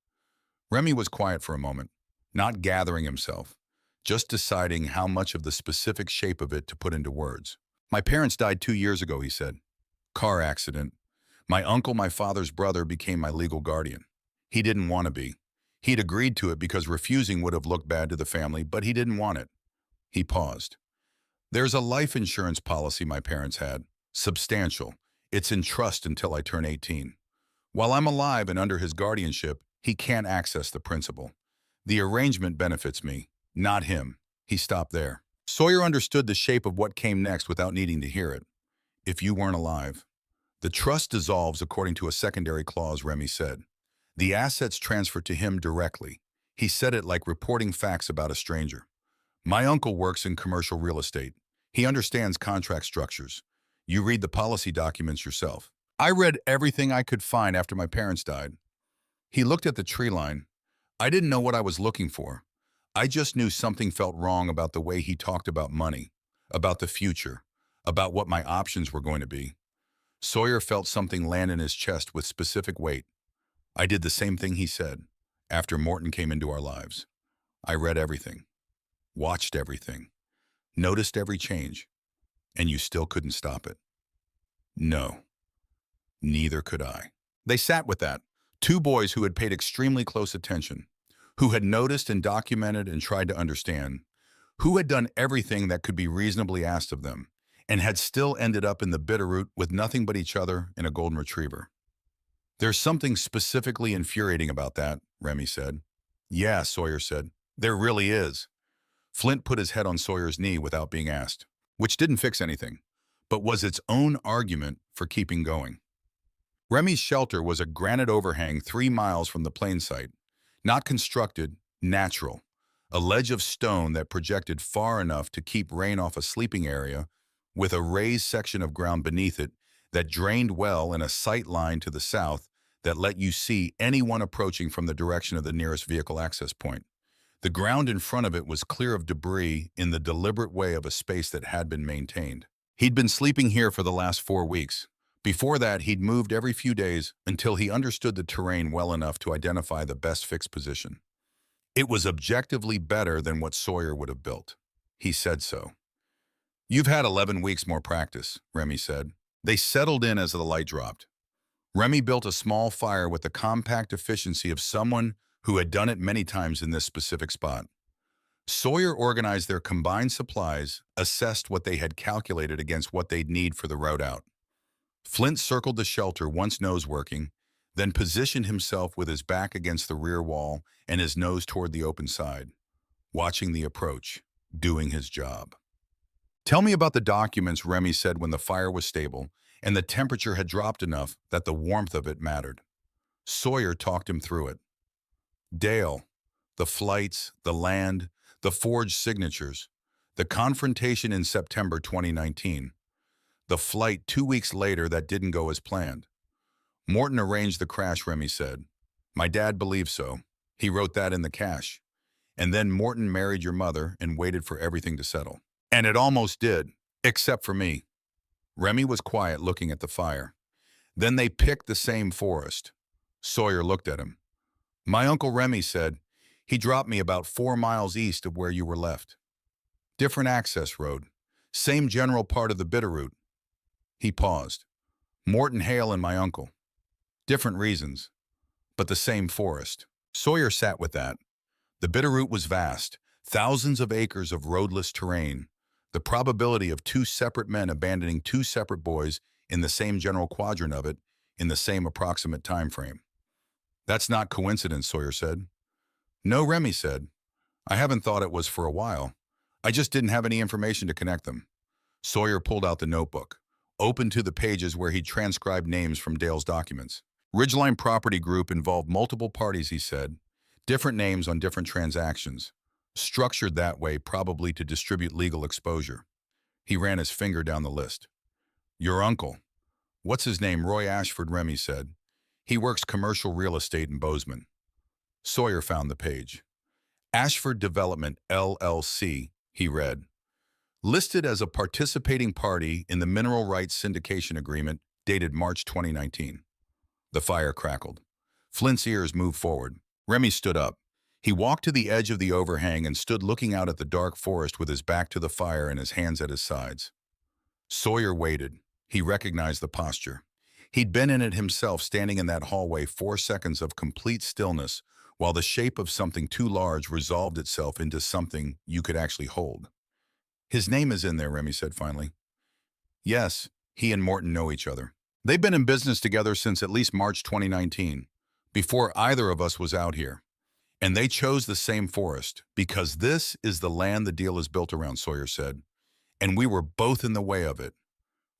Remy was quiet for a moment, not gathering himself, just deciding how much of the specific shape of it to put into words. "My parents died 2 years ago," he said. "Car accident. My uncle, my father's brother, became my legal guardian. He didn't want to be. He'd agreed to it because refusing would have looked bad to the family, but he didn't want it." He paused. "There's a life insurance policy my parents had. Substantial. It's in trust until I turn 18. While I'm alive and under his guardianship, he can't access the principal. The arrangement benefits me, not him." He stopped there. Sawyer understood the shape of what came next without needing to hear it. "If you weren't alive." "The trust dissolves according to a secondary clause," Remy said. "The assets transfer to him directly." He said it like reporting facts about a stranger. "My uncle works in commercial real estate. He understands contract structures. You read the policy documents yourself. I read everything I could find after my parents died." He looked at the tree line. "I didn't know what I was looking for. I just knew something felt wrong about the way he talked about money, about the future, about what my options were going to be." Sawyer felt something land in his chest with specific weight. "I did the same thing," he said, "after Morton came into our lives. I read everything." watched everything, noticed every change, and you still couldn't stop it. No, neither could I. They sat with that. Two boys who had paid extremely close attention, who had noticed and documented and tried to understand, who had done everything that could be reasonably asked of them, and had still ended up in the Bitterroot with nothing but each other and a golden retriever. There's something specifically infuriating about that, Remy said. Yeah, Sawyer said. There really is. Flint put his head on Sawyer's knee without being asked, which didn't fix anything, but was its own argument for keeping going. Remy's shelter was a granite overhang 3 miles from the plane site, not constructed, natural, a ledge of stone that projected far enough to keep rain off a sleeping area with a raised section of ground beneath it that drained well and a sight line to the south that let you see anyone approaching from the direction of the nearest vehicle access point. The ground in front of it was clear of debris in the deliberate way of a space that had been maintained. He'd been sleeping here for the last 4 weeks. Before that, he'd moved every few days until he understood the terrain well enough to identify the best fixed position. It was objectively better than what Sawyer would have built. He said so. You've had 11 weeks more practice, Remy said. They settled in as the light dropped. Remy built a small fire with the compact efficiency of someone who had done it many times in this specific spot. Sawyer organized their combined supplies, assessed what they had calculated against what they'd need for the route out. Flint circled the shelter once nose working, then positioned himself with his back against the rear wall and his nose toward the open side, watching the approach, doing his job. Tell me about the documents, Remy said when the fire was stable and the temperature had dropped enough that the warmth of it mattered. Sawyer talked him through it. Dale, the flights, the land, the forged signatures, the confrontation in September 2019, the flight 2 weeks later that didn't go as planned. Morton arranged the crash, Remy said. My dad believes so. He wrote that in the cash. And then Morton married your mother and waited for everything to settle. And it almost did, except for me. Remy was quiet, looking at the fire. Then they picked the same forest. Sawyer looked at him. My Uncle Remy said, he dropped me about 4 miles east of where you were left. Different access road. Same general part of the Bitterroot. He paused. Morton Hale and my uncle. Different reasons, but the same forest. Sawyer sat with that. The Bitterroot was vast, thousands of acres of roadless terrain. The probability of 2 separate men abandoning 2 separate boys in the same general quadrant of it in the same approximate time frame. That's not coincidence, Sawyer said. No, Remy said. I haven't thought it was for a while. I just didn't have any information to connect them. Sawyer pulled out the notebook, opened to the pages where he'd transcribed names from Dale's documents. Ridgeline Property Group involved multiple parties, he said. Different names on different transactions. Structured that way probably to distribute legal exposure. He ran his finger down the list. Your uncle. What's his name? Roy Ashford, Remy said. He works commercial real estate in Bozeman. Sawyer found the page. Ashford Development, LLC, he read. Listed as a participating party in the Mineral Rights Syndication Agreement dated March 2019. The fire crackled. Flint's ears moved forward. Remy stood up. He walked to the edge of the overhang and stood looking out at the dark forest with his back to the fire and his hands at his sides. Sawyer waited. He recognized the posture. He'd been in it himself, standing in that hallway 4 seconds of complete stillness while the shape of something too large resolved itself into something you could actually hold. His name is in there, Remy said finally. Yes, he and Morton know each other. They've been in business together since at least March 2019, before either of us was out here. And they chose the same forest, because this is the land the deal is built around, Sawyer said. And we were both in the way of it.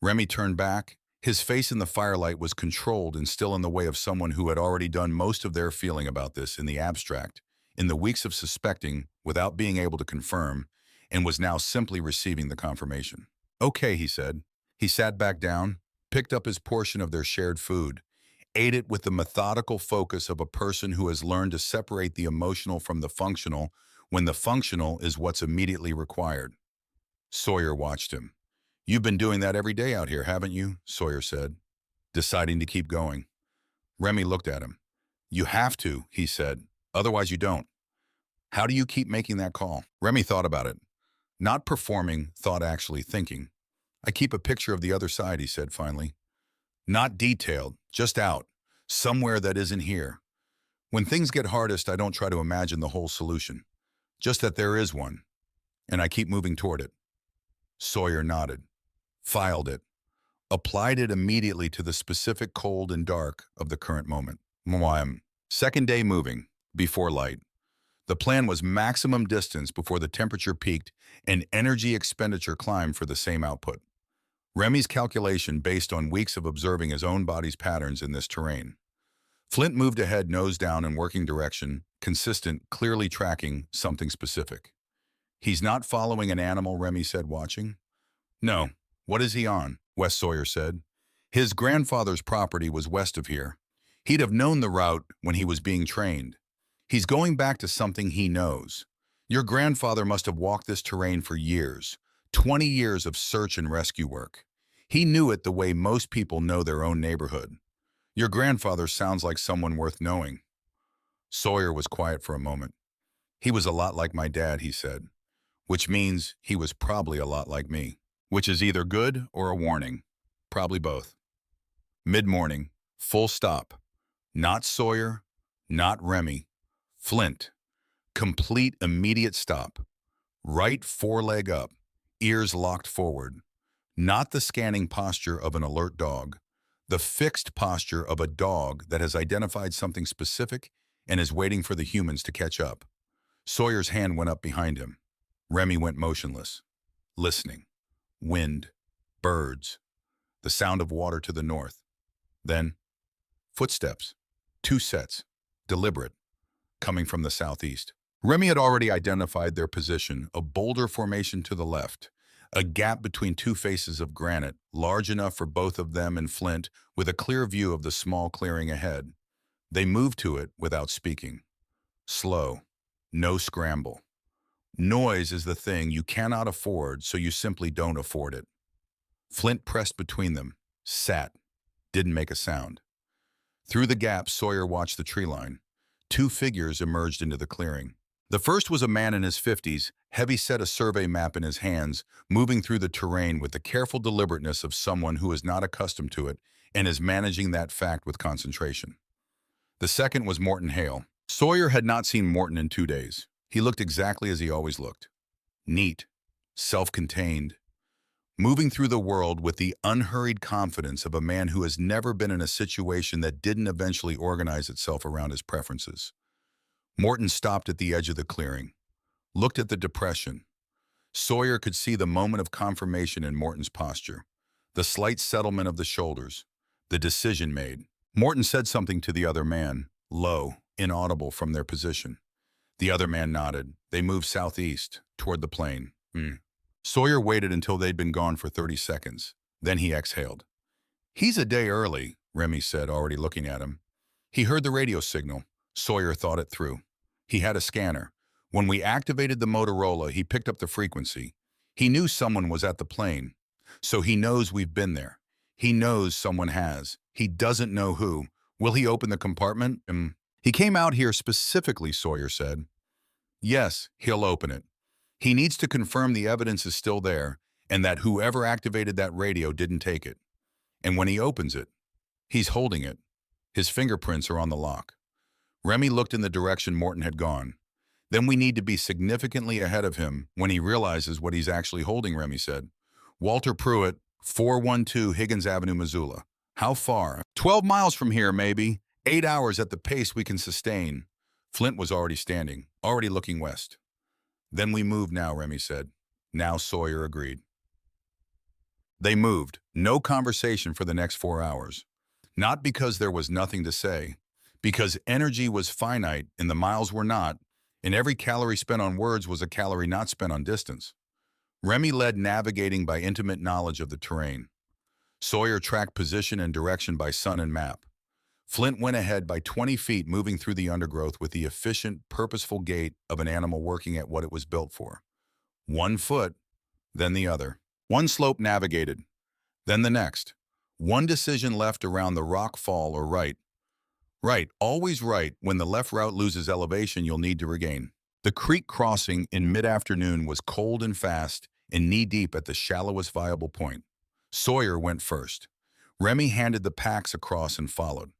Remy turned back. His face in the firelight was controlled and still in the way of someone who had already done most of their feeling about this in the abstract, in the weeks of suspecting without being able to confirm, and was now simply receiving the confirmation. Okay, he said. He sat back down, picked up his portion of their shared food, ate it with the methodical focus of a person who has learned to separate the emotional from the functional when the functional is what's immediately required. Sawyer watched him. You've been doing that every day out here, haven't you? Sawyer said, deciding to keep going. Remy looked at him. You have to, he said. Otherwise you don't. How do you keep making that call? Remy thought about it. Not performing, thought actually thinking. I keep a picture of the other side, he said finally. Not detailed, just out. Somewhere that isn't here. When things get hardest, I don't try to imagine the whole solution. Just that there is one. And I keep moving toward it. Sawyer nodded. Filed it. Applied it immediately to the specific cold and dark of the current moment. Mwam. Second day moving, before light. The plan was maximum distance before the temperature peaked and energy expenditure climbed for the same output. Remy's calculation based on weeks of observing his own body's patterns in this terrain. Flint moved ahead, nose down in working direction, consistent, clearly tracking something specific. He's not following an animal, Remy said, watching. No. What is he on? Wes Sawyer said. His grandfather's property was west of here. He'd have known the route when he was being trained. He's going back to something he knows. Your grandfather must have walked this terrain for years, 20 years of search and rescue work. He knew it the way most people know their own neighborhood. Your grandfather sounds like someone worth knowing. Sawyer was quiet for a moment. He was a lot like my dad, he said, which means he was probably a lot like me, which is either good or a warning. Probably both. Mid-morning, full stop. Not Sawyer, not Remy. Flint. Complete immediate stop. Right foreleg up, ears locked forward. Not the scanning posture of an alert dog, the fixed posture of a dog that has identified something specific and is waiting for the humans to catch up. Sawyer's hand went up behind him. Remy went motionless, listening. Wind, birds, the sound of water to the north. Then, footsteps, 2 sets, deliberate, coming from the southeast. Remy had already identified their position, a boulder formation to the left, a gap between 2 faces of granite, large enough for both of them and Flint, with a clear view of the small clearing ahead. They moved to it without speaking. Slow, no scramble. Noise is the thing you cannot afford, so you simply don't afford it. Flint pressed between them, sat, didn't make a sound. Through the gap, Sawyer watched the tree line. 2 figures emerged into the clearing. The first was a man in his 50s, heavy-set a survey map in his hands, moving through the terrain with the careful deliberateness of someone who is not accustomed to it and is managing that fact with concentration. The second was Morton Hale. Sawyer had not seen Morton in 2 days. He looked exactly as he always looked. Neat, self-contained, moving through the world with the unhurried confidence of a man who has never been in a situation that didn't eventually organize itself around his preferences. Morton stopped at the edge of the clearing, looked at the depression. Sawyer could see the moment of confirmation in Morton's posture, the slight settlement of the shoulders, the decision made. Morton said something to the other man, low, inaudible from their position. The other man nodded. They moved southeast, toward the plain. Sawyer waited until they'd been gone for 30 seconds. Then he exhaled. He's a day early, Remy said, already looking at him. He heard the radio signal. Sawyer thought it through. He had a scanner. When we activated the Motorola, he picked up the frequency. He knew someone was at the plane. So he knows we've been there. He knows someone has. He doesn't know who. Will he open the compartment? He came out here specifically, Sawyer said. Yes, he'll open it. He needs to confirm the evidence is still there and that whoever activated that radio didn't take it. And when he opens it, he's holding it. His fingerprints are on the lock. Remy looked in the direction Morton had gone. Then we need to be significantly ahead of him when he realizes what he's actually holding, Remy said. Walter Pruitt, 412 Higgins Avenue, Missoula. How far? 12 miles from here, maybe. 8 hours at the pace we can sustain. Flint was already standing, already looking west. Then we move now, Remy said. Now Sawyer agreed. They moved. No conversation for the next 4 hours. Not because there was nothing to say, because energy was finite and the miles were not, and every calorie spent on words was a calorie not spent on distance. Remy led, navigating by intimate knowledge of the terrain. Sawyer tracked position and direction by sun and map. Flint went ahead by 20 feet, moving through the undergrowth with the efficient, purposeful gait of an animal working at what it was built for. 1 foot, then the other. 1 slope navigated, then the next. 1 decision left around the rock fall or right. Right, always right. When the left route loses elevation, you'll need to regain. The creek crossing in mid-afternoon was cold and fast and knee-deep at the shallowest viable point. Sawyer went first. Remy handed the packs across and followed.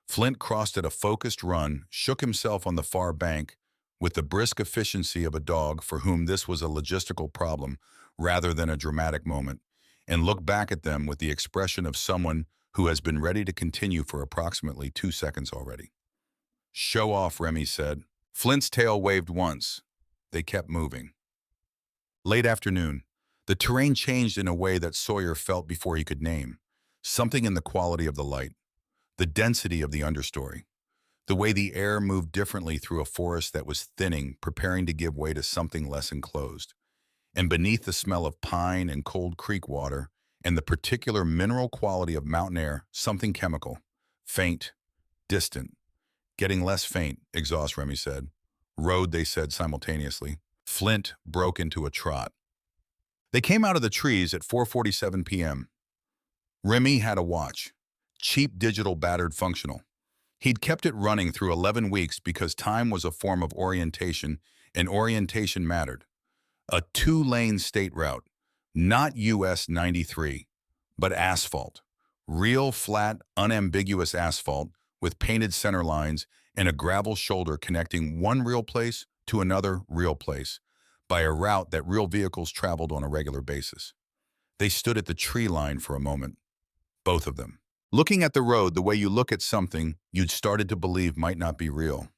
Flint crossed at a focused run, shook himself on the far bank with the brisk efficiency of a dog for whom this was a logistical problem rather than a dramatic moment, and looked back at them with the expression of someone who has been ready to continue for approximately 2 seconds already. "Show off," Remy said. Flint's tail waved once. They kept moving. Late afternoon. The terrain changed in a way that Sawyer felt before he could name. Something in the quality of the light, the density of the understory, the way the air moved differently through a forest that was thinning, preparing to give way to something less enclosed. And beneath the smell of pine and cold creek water, and the particular mineral quality of mountain air, something chemical, faint, distant. "Getting less faint," Exhaust Remy said. "Road," they said simultaneously. Flint broke into a trot. They came out of the trees at 4:47 p.m. Remy had a watch. Cheap digital battered functional. He'd kept it running through 11 weeks because time was a form of orientation, and orientation mattered. A 2-lane state route, not US 93, but asphalt. Real, flat, unambiguous asphalt with painted center lines and a gravel shoulder connecting one real place to another real place by a route that real vehicles traveled on a regular basis. They stood at the tree line for a moment, both of them, looking at the road the way you look at something you'd started to believe might not be real.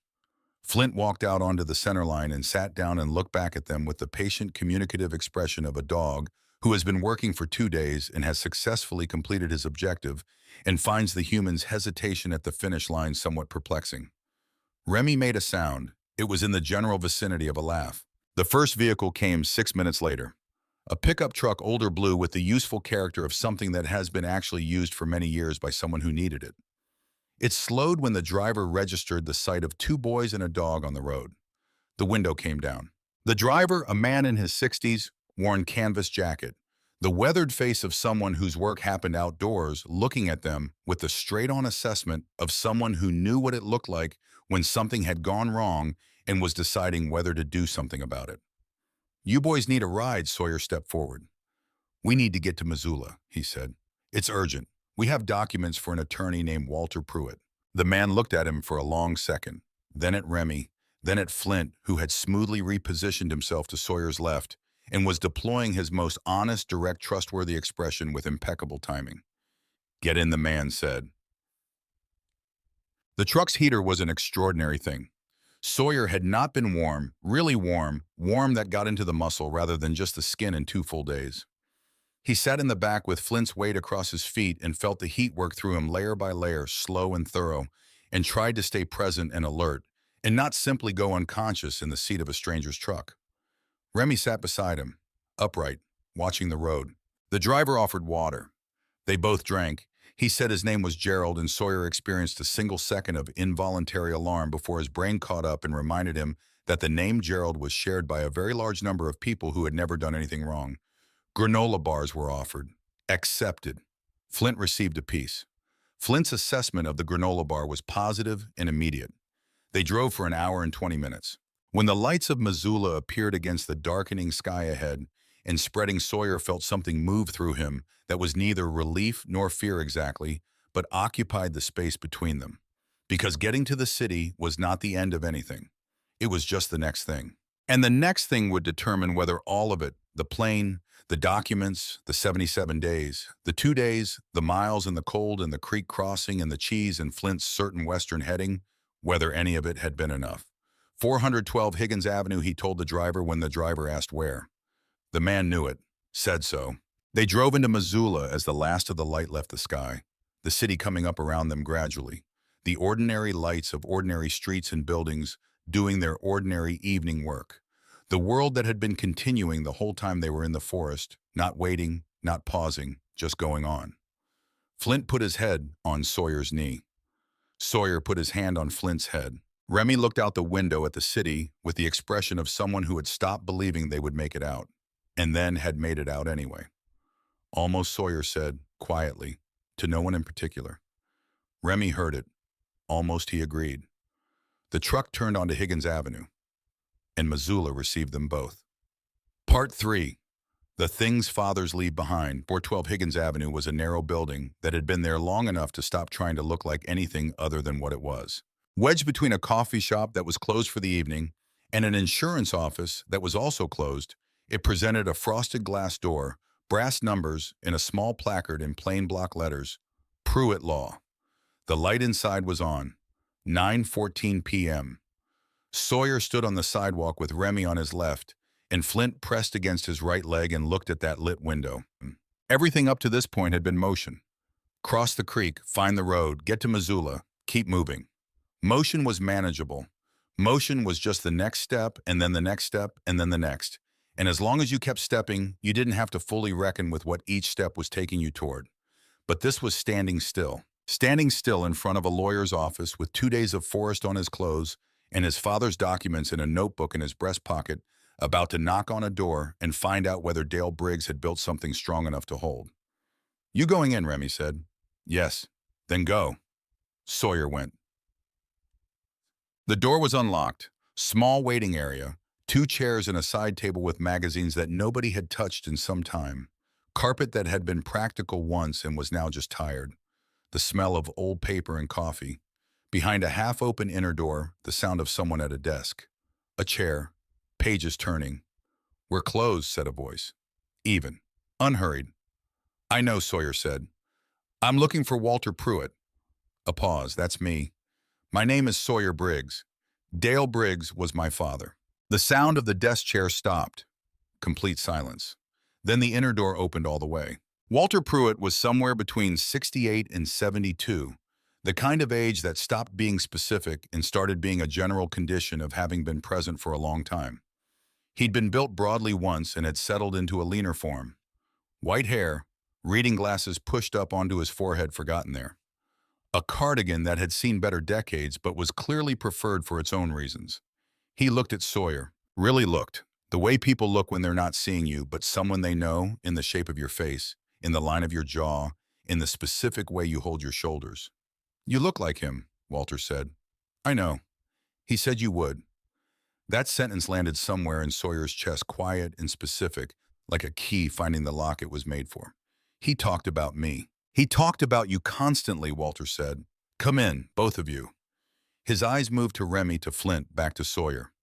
Flint walked out onto the center line and sat down and looked back at them with the patient, communicative expression of a dog who has been working for 2 days and has successfully completed his objective and finds the human's hesitation at the finish line somewhat perplexing. Remy made a sound. It was in the general vicinity of a laugh. The first vehicle came 6 minutes later. A pickup truck, older blue, with the useful character of something that has been actually used for many years by someone who needed it. It slowed when the driver registered the sight of 2 boys and a dog on the road. The window came down. The driver, a man in his 60s, worn canvas jacket, the weathered face of someone whose work happened outdoors, looking at them with the straight-on assessment of someone who knew what it looked like when something had gone wrong and was deciding whether to do something about it. "You boys need a ride," Sawyer stepped forward. "We need to get to Missoula," he said. "It's urgent. We have documents for an attorney named Walter Pruitt." The man looked at him for a long second, then at Remy, then at Flint, who had smoothly repositioned himself to Sawyer's left and was deploying his most honest, direct, trustworthy expression with impeccable timing. "Get in," the man said. The truck's heater was an extraordinary thing. Sawyer had not been warm, really warm, warm that got into the muscle rather than just the skin in 2 full days. He sat in the back with Flint's weight across his feet and felt the heat work through him layer by layer, slow and thorough, and tried to stay present and alert, and not simply go unconscious in the seat of a stranger's truck. Remy sat beside him, upright, watching the road. The driver offered water. They both drank. He said his name was Gerald, and Sawyer experienced a single second of involuntary alarm before his brain caught up and reminded him that the name Gerald was shared by a very large number of people who had never done anything wrong. Granola bars were offered. Accepted. Flint received a piece. Flint's assessment of the granola bar was positive and immediate. They drove for an hour and 20 minutes. When the lights of Missoula appeared against the darkening sky ahead, and spreading, Sawyer felt something move through him that was neither relief nor fear exactly, but occupied the space between them. Because getting to the city was not the end of anything. It was just the next thing. And the next thing would determine whether all of it, the plane, the documents, the 77 days, the 2 days, the miles in the cold and the creek crossing and the cheese and Flint's certain western heading, whether any of it had been enough. 412 Higgins Avenue, he told the driver when the driver asked where. The man knew it, said so. They drove into Missoula as the last of the light left the sky, the city coming up around them gradually, the ordinary lights of ordinary streets and buildings doing their ordinary evening work. The world that had been continuing the whole time they were in the forest, not waiting, not pausing, just going on. Flint put his head on Sawyer's knee. Sawyer put his hand on Flint's head. Remy looked out the window at the city with the expression of someone who had stopped believing they would make it out, and then had made it out anyway. Almost, Sawyer said, quietly, to no one in particular. Remy heard it. Almost, he agreed. The truck turned onto Higgins Avenue. and Missoula received them both. Part 3. The Things Fathers Leave Behind. 412 Higgins Avenue was a narrow building that had been there long enough to stop trying to look like anything other than what it was. Wedged between a coffee shop that was closed for the evening and an insurance office that was also closed, it presented a frosted glass door, brass numbers, and a small placard in plain block letters, Pruitt Law. The light inside was on. 9:14 p.m. Sawyer stood on the sidewalk with Remy on his left, and Flint pressed against his right leg and looked at that lit window. Everything up to this point had been motion. Cross the creek, find the road, get to Missoula, keep moving. Motion was manageable. Motion was just the next step, and then the next step, and then the next. And as long as you kept stepping, you didn't have to fully reckon with what each step was taking you toward. But this was standing still. Standing still in front of a lawyer's office with 2 days of forest on his clothes and his father's documents in a notebook in his breast pocket, about to knock on a door and find out whether Dale Briggs had built something strong enough to hold. "You going in?" Remy said. "Yes." "Then go." Sawyer went. The door was unlocked. Small waiting area. 2 chairs and a side table with magazines that nobody had touched in some time. Carpet that had been practical once and was now just tired. The smell of old paper and coffee. Behind a half-open inner door, the sound of someone at a desk. A chair. Pages turning. "We're closed," said a voice. Even. Unhurried. "I know," Sawyer said. "I'm looking for Walter Pruitt." A pause. "That's me. My name is Sawyer Briggs. Dale Briggs was my father." The sound of the desk chair stopped. Complete silence. Then the inner door opened all the way. Walter Pruitt was somewhere between 68 and 72, the kind of age that stopped being specific and started being a general condition of having been present for a long time. He'd been built broadly once and had settled into a leaner form. White hair, reading glasses pushed up onto his forehead forgotten there. A cardigan that had seen better decades but was clearly preferred for its own reasons. He looked at Sawyer, really looked, the way people look when they're not seeing you but someone they know, in the shape of your face, in the line of your jaw, in the specific way you hold your shoulders. "You look like him," Walter said. "I know. He said you would." That sentence landed somewhere in Sawyer's chest, quiet and specific, like a key finding the lock it was made for. "He talked about me." "He talked about you constantly," Walter said. "Come in, both of you." His eyes moved to Remy, to Flint, back to Sawyer.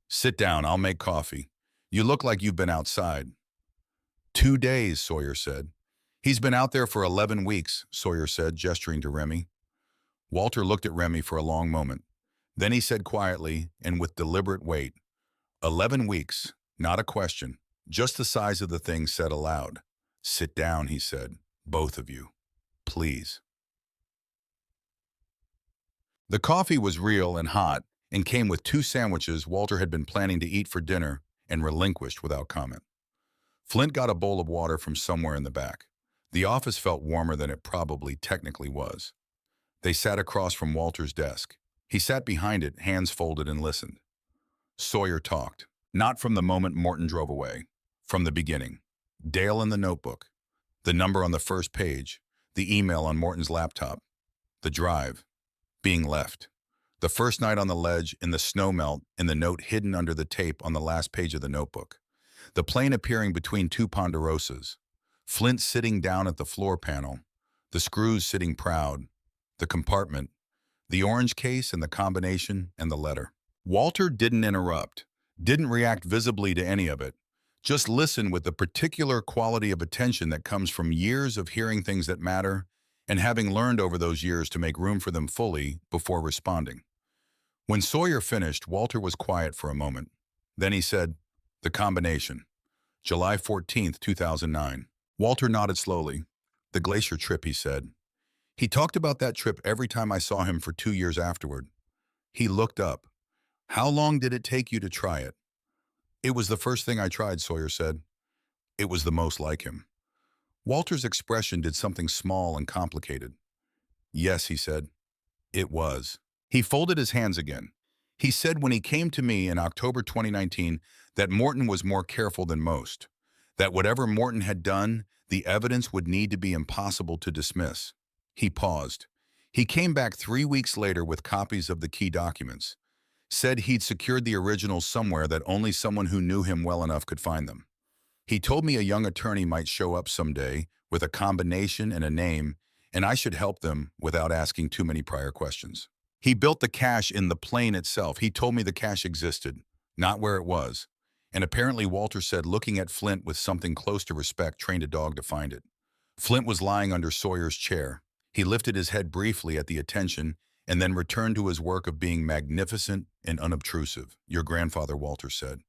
"Sit down, I'll make coffee. You look like you've been outside." 2 days, Sawyer said. "He's been out there for 11 weeks, Sawyer said, gesturing to Remy. Walter looked at Remy for a long moment. Then he said quietly and with deliberate weight, 11 weeks, not a question, just the size of the thing said aloud. "Sit down," he said, "both of you, please." The coffee was real and hot and came with 2 sandwiches Walter had been planning to eat for dinner and relinquished without comment. Flint got a bowl of water from somewhere in the back. The office felt warmer than it probably technically was. They sat across from Walter's desk. He sat behind it, hands folded, and listened. Sawyer talked, not from the moment Morton drove away, from the beginning. Dale in the notebook, the number on the first page, the email on Morton's laptop, the drive, being left, the first night on the ledge in the snowmelt, and the note hidden under the tape on the last page of the notebook, the plane appearing between 2 ponderosas, Flint sitting down at the floor panel, the screws sitting proud, the compartment, the orange case and the combination and the letter. Walter didn't interrupt, didn't react visibly to any of it, just listened with the particular quality of attention that comes from years of hearing things that matter and having learned over those years to make room for them fully before responding. When Sawyer finished, Walter was quiet for a moment. Then he said, "The combination. July 14th, 2009. Walter nodded slowly. "The glacier trip," he said. "He talked about that trip every time I saw him for 2 years afterward." He looked up. "How long did it take you to try it?" "It was the first thing I tried," Sawyer said. "It was the most like him." Walter's expression did something small and complicated. "Yes," he said. "It was." He folded his hands again. He said when he came to me in October 2019 that Morton was more careful than most, that whatever Morton had done, the evidence would need to be impossible to dismiss. He paused. He came back 3 weeks later with copies of the key documents. Said he'd secured the originals somewhere that only someone who knew him well enough could find them. He told me a young attorney might show up someday with a combination and a name, and I should help them without asking too many prior questions. He built the cache in the plane itself. He told me the cache existed, not where it was. And apparently Walter said looking at Flint with something close to respect trained a dog to find it. Flint was lying under Sawyer's chair. He lifted his head briefly at the attention and then returned to his work of being magnificent and unobtrusive, your grandfather, Walter said.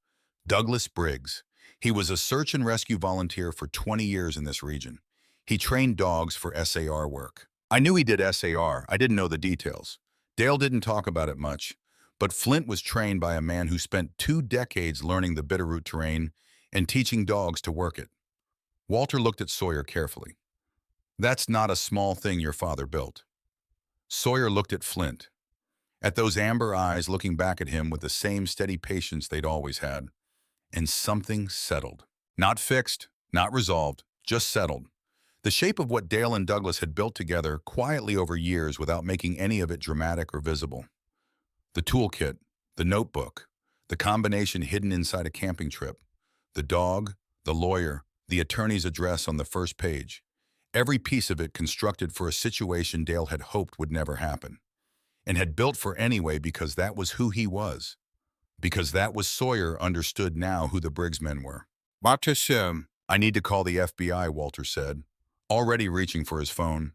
Douglas Briggs. He was a search and rescue volunteer for 20 years in this region. He trained dogs for SAR work. I knew he did SAR. I didn't know the details. Dale didn't talk about it much, but Flint was trained by a man who spent 2 decades learning the Bitterroot terrain and teaching dogs to work it. Walter looked at Sawyer carefully. That's not a small thing your father built. Sawyer looked at Flint, at those amber eyes looking back at him with the same steady patience they'd always had, and something settled. Not fixed, not resolved, just settled. The shape of what Dale and Douglas had built together quietly over years without making any of it dramatic or visible. The toolkit, the notebook, the combination hidden inside a camping trip, the dog, the lawyer, the attorney's address on the first page. Every piece of it constructed for a situation Dale had hoped would never happen, and had built for anyway because that was who he was. Because that was Sawyer understood now who the Briggs men were. Dr. Sim, I need to call the FBI, Walter said, already reaching for his phone.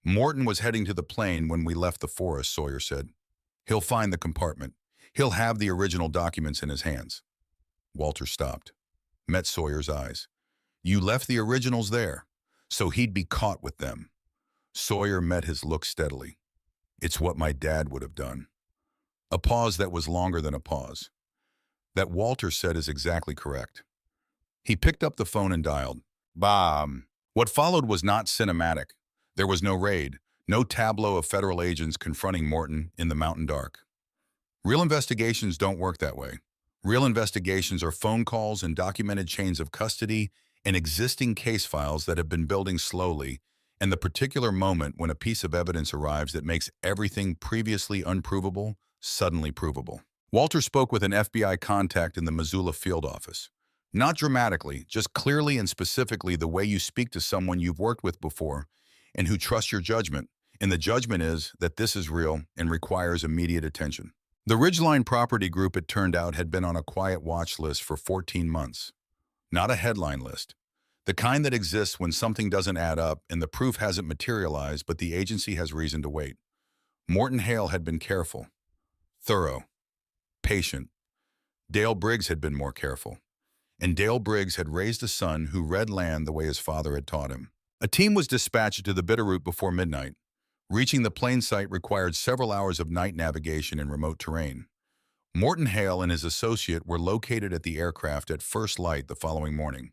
Morton was heading to the plane when we left the forest, Sawyer said. He'll find the compartment. He'll have the original documents in his hands. Walter stopped, met Sawyer's eyes. You left the originals there, so he'd be caught with them. Sawyer met his look steadily. It's what my dad would have done. A pause that was longer than a pause. That Walter said is exactly correct. He picked up the phone and dialed. Bam. What followed was not cinematic. There was no raid, no tableau of federal agents confronting Morton in the mountain dark. Real investigations don't work that way. Real investigations are phone calls and documented chains of custody and existing case files that have been building slowly, and the particular moment when a piece of evidence arrives that makes everything previously unprovable suddenly provable. Walter spoke with an FBI contact in the Missoula field office. Not dramatically, just clearly and specifically the way you speak to someone you've worked with before and who trusts your judgment. And the judgment is that this is real and requires immediate attention. The Ridgeline Property Group, it turned out, had been on a quiet watch list for 14 months. Not a headline list. The kind that exists when something doesn't add up and the proof hasn't materialized, but the agency has reason to wait. Morton Hale had been careful, thorough, patient. Dale Briggs had been more careful. And Dale Briggs had raised a son who read land the way his father had taught him. A team was dispatched to the Bitterroot before midnight. Reaching the plane site required several hours of night navigation in remote terrain. Morton Hale and his associate were located at the aircraft at first light the following morning.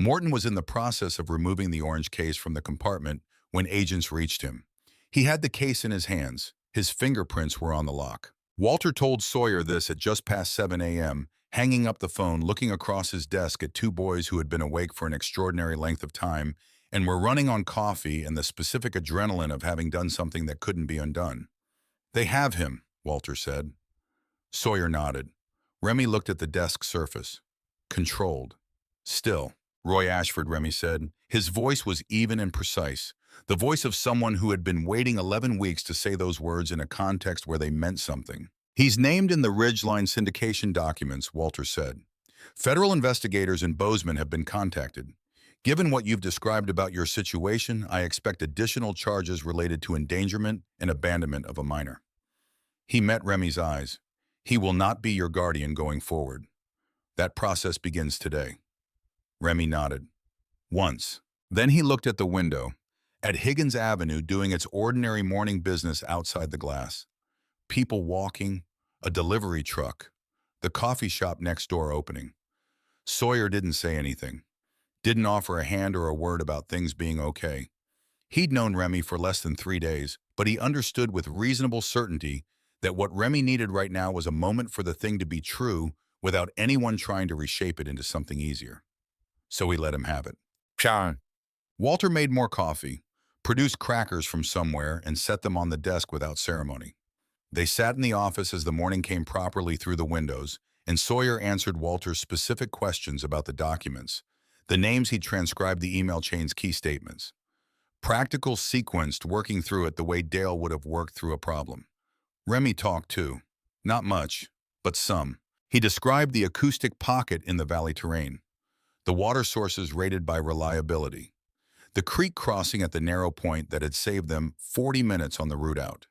Morton was in the process of removing the orange case from the compartment when agents reached him. He had the case in his hands. His fingerprints were on the lock. Walter told Sawyer this at just past 7 a.m., hanging up the phone, looking across his desk at 2 boys who had been awake for an extraordinary length of time and were running on coffee and the specific adrenaline of having done something that couldn't be undone. They have him, Walter said. Sawyer nodded. Remy looked at the desk surface. Controlled. Still. Roy Ashford, Remy said. His voice was even and precise. The voice of someone who had been waiting 11 weeks to say those words in a context where they meant something. He's named in the Ridgeline syndication documents, Walter said. Federal investigators in Bozeman have been contacted. Given what you've described about your situation, I expect additional charges related to endangerment and abandonment of a minor. He met Remy's eyes. He will not be your guardian going forward. That process begins today. Remy nodded. Once. Then he looked at the window, at Higgins Avenue doing its ordinary morning business outside the glass. People walking, a delivery truck, the coffee shop next door opening. Sawyer didn't say anything. Didn't offer a hand or a word about things being okay. He'd known Remy for less than 3 days, but he understood with reasonable certainty that what Remy needed right now was a moment for the thing to be true without anyone trying to reshape it into something easier. So he let him have it. Sean. Walter made more coffee, produced crackers from somewhere, and set them on the desk without ceremony. They sat in the office as the morning came properly through the windows, and Sawyer answered Walter's specific questions about the documents, the names he'd transcribed the email chain's key statements. Practical sequenced, working through it the way Dale would have worked through a problem. Remy talked too. Not much, but some. He described the acoustic pocket in the valley terrain, the water sources rated by reliability, the creek crossing at the narrow point that had saved them 40 minutes on the route out.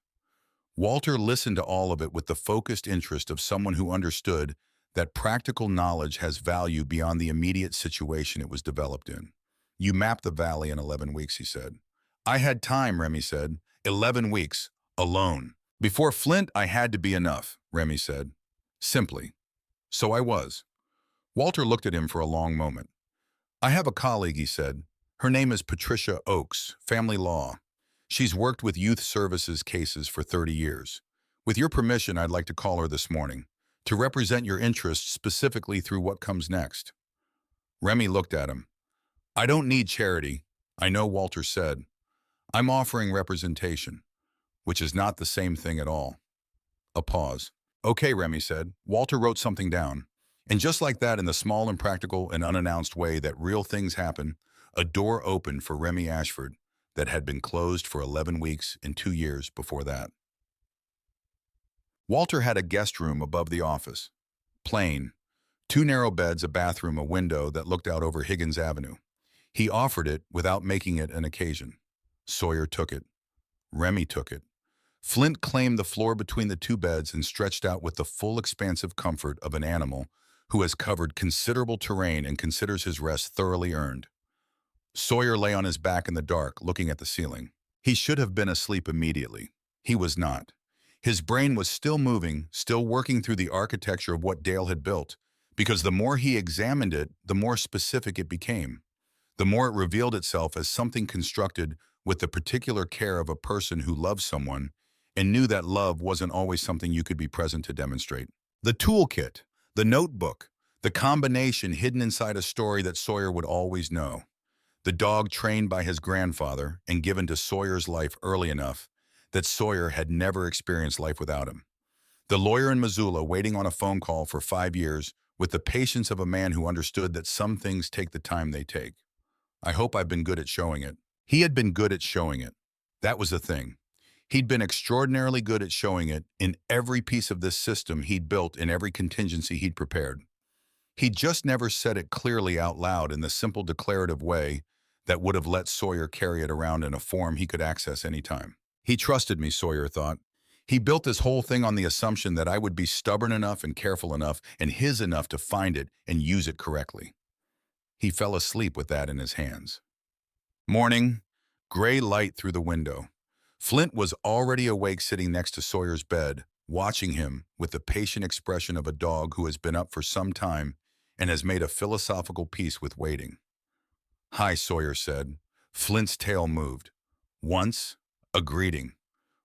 Walter listened to all of it with the focused interest of someone who understood that practical knowledge has value beyond the immediate situation it was developed in. You mapped the valley in 11 weeks, he said. I had time, Remy said. 11 weeks, alone. Before Flint, I had to be enough, Remy said. Simply. So I was. Walter looked at him for a long moment. I have a colleague, he said. Her name is Patricia Oakes, family law. She's worked with youth services cases for 30 years. With your permission, I'd like to call her this morning, to represent your interests specifically through what comes next. Remy looked at him. I don't need charity, I know, Walter said. I'm offering representation, which is not the same thing at all. A pause. Okay, Remy said. Walter wrote something down. And just like that, in the small and practical and unannounced way that real things happen, a door opened for Remy Ashford that had been closed for 11 weeks and 2 years before that. Walter had a guest room above the office. Plain. 2 narrow beds, a bathroom, a window that looked out over Higgins Avenue. He offered it without making it an occasion. Sawyer took it. Remy took it. Flint claimed the floor between the 2 beds and stretched out with the full expansive comfort of an animal who has covered considerable terrain and considers his rest thoroughly earned. Sawyer lay on his back in the dark, looking at the ceiling. He should have been asleep immediately. He was not. His brain was still moving, still working through the architecture of what Dale had built, because the more he examined it, the more specific it became. The more it revealed itself as something constructed with the particular care of a person who loved someone and knew that love wasn't always something you could be present to demonstrate. The toolkit, the notebook, the combination hidden inside a story that Sawyer would always know. The dog trained by his grandfather and given to Sawyer's life early enough that Sawyer had never experienced life without him. The lawyer in Missoula waiting on a phone call for 5 years with the patience of a man who understood that some things take the time they take. I hope I've been good at showing it. He had been good at showing it. That was the thing. He'd been extraordinarily good at showing it in every piece of this system he'd built, in every contingency he'd prepared. He'd just never said it clearly out loud in the simple declarative way that would have let Sawyer carry it around in a form he could access anytime. He trusted me, Sawyer thought. He built this whole thing on the assumption that I would be stubborn enough and careful enough and his enough to find it and use it correctly. He fell asleep with that in his hands. Morning, gray light through the window. Flint was already awake, sitting next to Sawyer's bed, watching him with the patient expression of a dog who has been up for some time and has made a philosophical peace with waiting. Hi, Sawyer said. Flint's tail moved. Once, a greeting.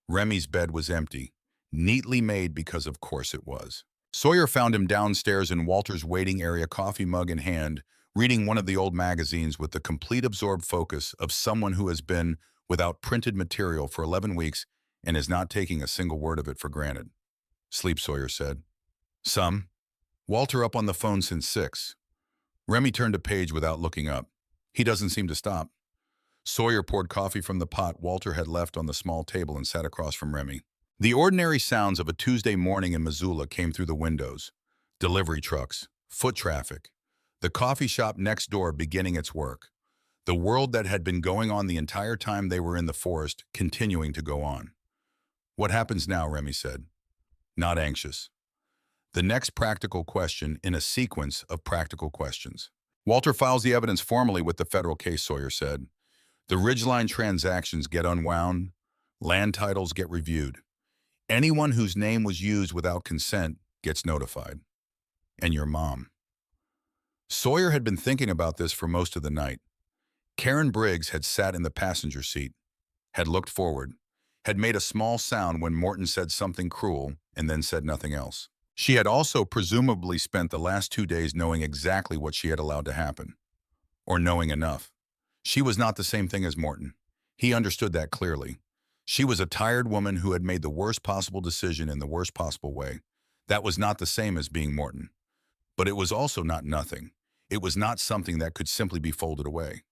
Remy's bed was empty, neatly made because of course it was. Sawyer found him downstairs in Walter's waiting area, coffee mug in hand, reading one of the old magazines with the complete absorbed focus of someone who has been without printed material for 11 weeks and is not taking a single word of it for granted. Sleep, Sawyer said. Some. Walter up on the phone since 6. Remy turned a page without looking up. He doesn't seem to stop. Sawyer poured coffee from the pot Walter had left on the small table and sat across from Remy. The ordinary sounds of a Tuesday morning in Missoula came through the windows. Delivery trucks, foot traffic, the coffee shop next door beginning its work. The world that had been going on the entire time they were in the forest continuing to go on. What happens now, Remy said. Not anxious. The next practical question in a sequence of practical questions. Walter files the evidence formally with the federal case, Sawyer said. The Ridgeline transactions get unwound. Land titles get reviewed. Anyone whose name was used without consent gets notified. And your mom. Sawyer had been thinking about this for most of the night. Karen Briggs had sat in the passenger seat, had looked forward, had made a small sound when Morton said something cruel and then said nothing else. She had also presumably spent the last 2 days knowing exactly what she had allowed to happen. Or knowing enough. She was not the same thing as Morton. He understood that clearly. She was a tired woman who had made the worst possible decision in the worst possible way. That was not the same as being Morton. But it was also not nothing. It was not something that could simply be folded away.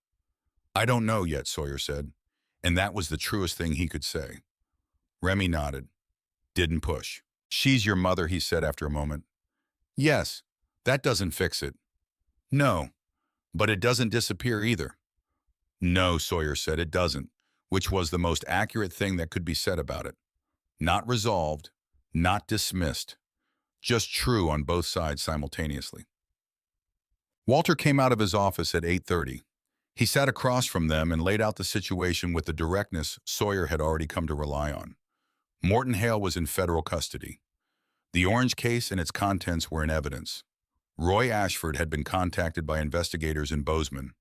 "I don't know yet," Sawyer said, and that was the truest thing he could say. Remy nodded. "Didn't push." "She's your mother," he said after a moment. "Yes, that doesn't fix it." "No, but it doesn't disappear either." "No," Sawyer said, "it doesn't," which was the most accurate thing that could be said about it. Not resolved, not dismissed, just true on both sides simultaneously. Walter came out of his office at 8:30. He sat across from them and laid out the situation with the directness Sawyer had already come to rely on. Morton Hale was in federal custody. The orange case and its contents were in evidence. Roy Ashford had been contacted by investigators in Bozeman.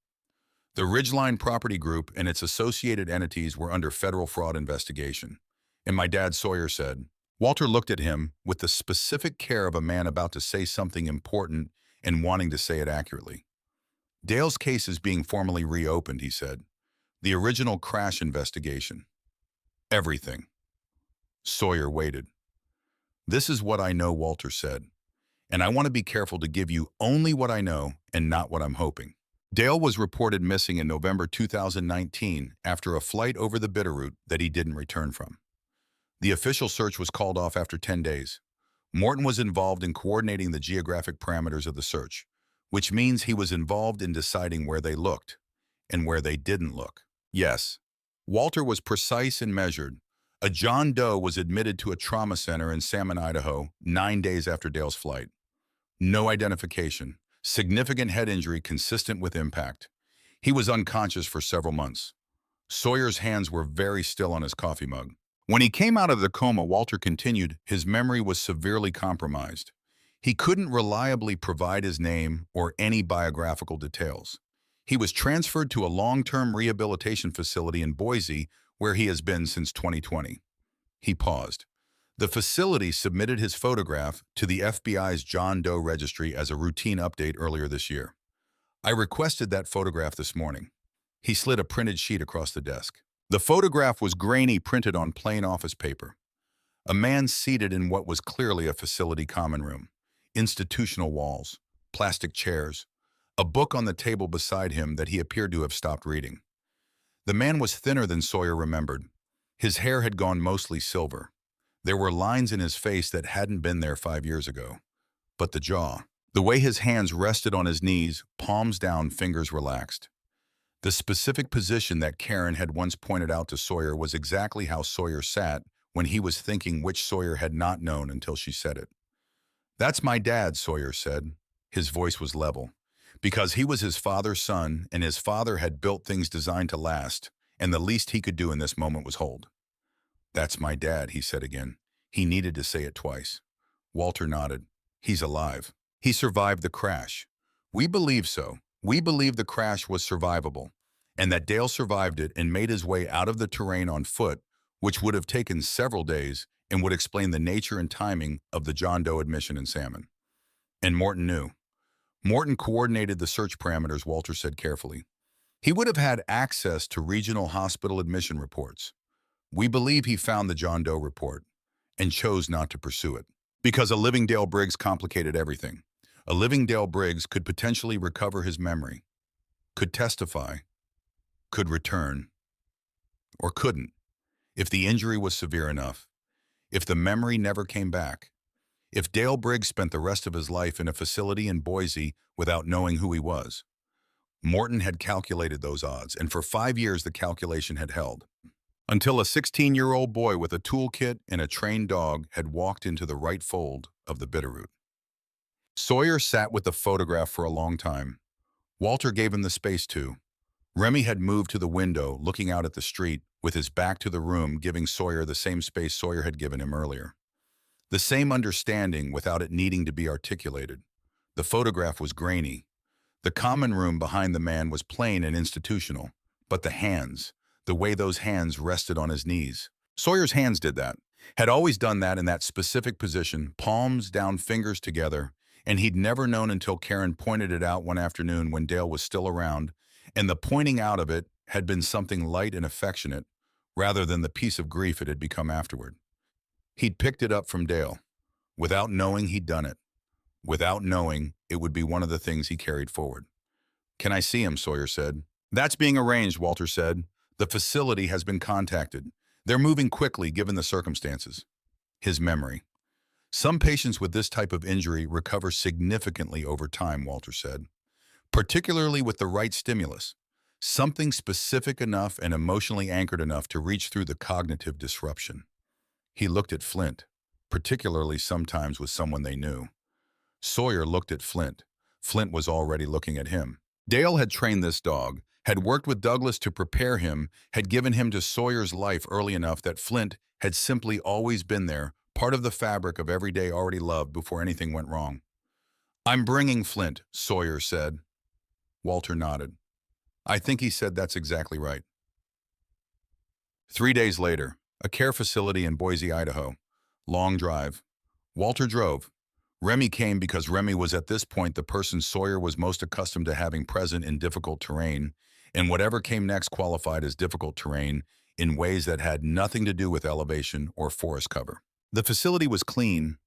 The Ridgeline Property Group and its associated entities were under federal fraud investigation. And my dad, Sawyer said. Walter looked at him with the specific care of a man about to say something important and wanting to say it accurately. "Dale's case is being formally reopened," he said. "The original crash investigation. Everything." Sawyer waited. "This is what I know," Walter said. "And I want to be careful to give you only what I know and not what I'm hoping." Dale was reported missing in November 2019 after a flight over the Bitterroot that he didn't return from. The official search was called off after 10 days. Morton was involved in coordinating the geographic parameters of the search, which means he was involved in deciding where they looked and where they didn't look. Yes, Walter was precise and measured. A John Doe was admitted to a trauma center in Salmon, Idaho, 9 days after Dale's flight. No identification. Significant head injury consistent with impact. He was unconscious for several months. Sawyer's hands were very still on his coffee mug. When he came out of the coma, Walter continued, his memory was severely compromised. He couldn't reliably provide his name or any biographical details. He was transferred to a long-term rehabilitation facility in Boise, where he has been since 2020. He paused. The facility submitted his photograph to the FBI's John Doe registry as a routine update earlier this year. "I requested that photograph this morning." He slid a printed sheet across the desk. The photograph was grainy, printed on plain office paper. A man seated in what was clearly a facility common room. Institutional walls, plastic chairs, a book on the table beside him that he appeared to have stopped reading. The man was thinner than Sawyer remembered. His hair had gone mostly silver. There were lines in his face that hadn't been there 5 years ago. But the jaw, the way his hands rested on his knees, palms down, fingers relaxed. The specific position that Karen had once pointed out to Sawyer was exactly how Sawyer sat when he was thinking, which Sawyer had not known until she said it. "That's my dad," Sawyer said. His voice was level. Because he was his father's son, and his father had built things designed to last, and the least he could do in this moment was hold. "That's my dad," he said again. He needed to say it twice. Walter nodded. "He's alive. He survived the crash. We believe so. We believe the crash was survivable, and that Dale survived it and made his way out of the terrain on foot, which would have taken several days and would explain the nature and timing of the John Doe admission in Salmon." And Morton knew. Morton coordinated the search parameters, Walter said carefully. He would have had access to regional hospital admission reports. "We believe he found the John Doe report and chose not to pursue it. Because a living Dale Briggs complicated everything. A living Dale Briggs could potentially recover his memory, could testify, could return, or couldn't, if the injury was severe enough, if the memory never came back, if Dale Briggs spent the rest of his life in a facility in Boise without knowing who he was. Morton had calculated those odds, and for 5 years the calculation had held. Until a 16-year-old boy with a toolkit and a trained dog had walked into the right fold of the Bitterroot. Sawyer sat with the photograph for a long time. Walter gave him the space to. Remy had moved to the window, looking out at the street, with his back to the room, giving Sawyer the same space Sawyer had given him earlier. The same understanding without it needing to be articulated. The photograph was grainy. The common room behind the man was plain and institutional, but the hands, the way those hands rested on his knees. Sawyer's hands did that, had always done that in that specific position, palms down, fingers together, and he'd never known until Karen pointed it out one afternoon when Dale was still around, and the pointing out of it had been something light and affectionate, rather than the piece of grief it had become afterward. He'd picked it up from Dale, without knowing he'd done it, without knowing it would be one of the things he carried forward. "Can I see him?" Sawyer said. "That's being arranged," Walter said. "The facility has been contacted. They're moving quickly given the circumstances." His memory. "Some patients with this type of injury recover significantly over time," Walter said, "particularly with the right stimulus, something specific enough and emotionally anchored enough to reach through the cognitive disruption." He looked at Flint, particularly sometimes with someone they knew. Sawyer looked at Flint. Flint was already looking at him. Dale had trained this dog, had worked with Douglas to prepare him, had given him to Sawyer's life early enough that Flint had simply always been there, part of the fabric of every day already loved before anything went wrong. "I'm bringing Flint," Sawyer said. Walter nodded. "I think he said that's exactly right." 3 days later, a care facility in Boise, Idaho. Long drive. Walter drove. Remy came because Remy was at this point the person Sawyer was most accustomed to having present in difficult terrain, and whatever came next qualified as difficult terrain in ways that had nothing to do with elevation or forest cover. The facility was clean,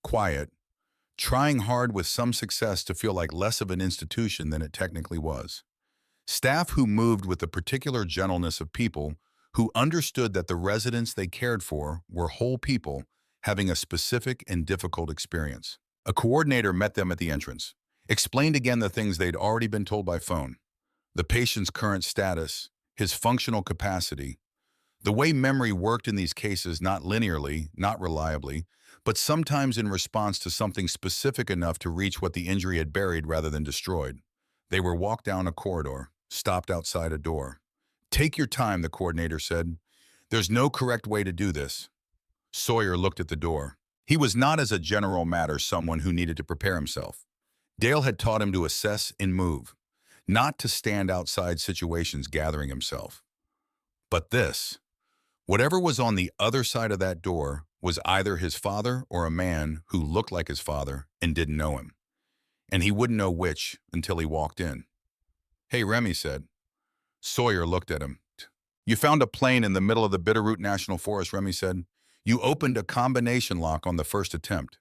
quiet, trying hard with some success to feel like less of an institution than it technically was. Staff who moved with the particular gentleness of people who understood that the residents they cared for were whole people having a specific and difficult experience. A coordinator met them at the entrance, explained again the things they'd already been told by phone: the patient's current status, his functional capacity, the way memory worked in these cases, not linearly, not reliably, but sometimes in response to something specific enough to reach what the injury had buried rather than destroyed. They were walked down a corridor, stopped outside a door. "Take your time," the coordinator said. "There's no correct way to do this." Sawyer looked at the door. He was not, as a general matter, someone who needed to prepare himself. Dale had taught him to assess and move, not to stand outside situations gathering himself. But this, whatever was on the other side of that door, was either his father or a man who looked like his father and didn't know him. And he wouldn't know which until he walked in. "Hey," Remy said. Sawyer looked at him. "You found a plane in the middle of the Bitterroot National Forest," Remy said. "You opened a combination lock on the first attempt.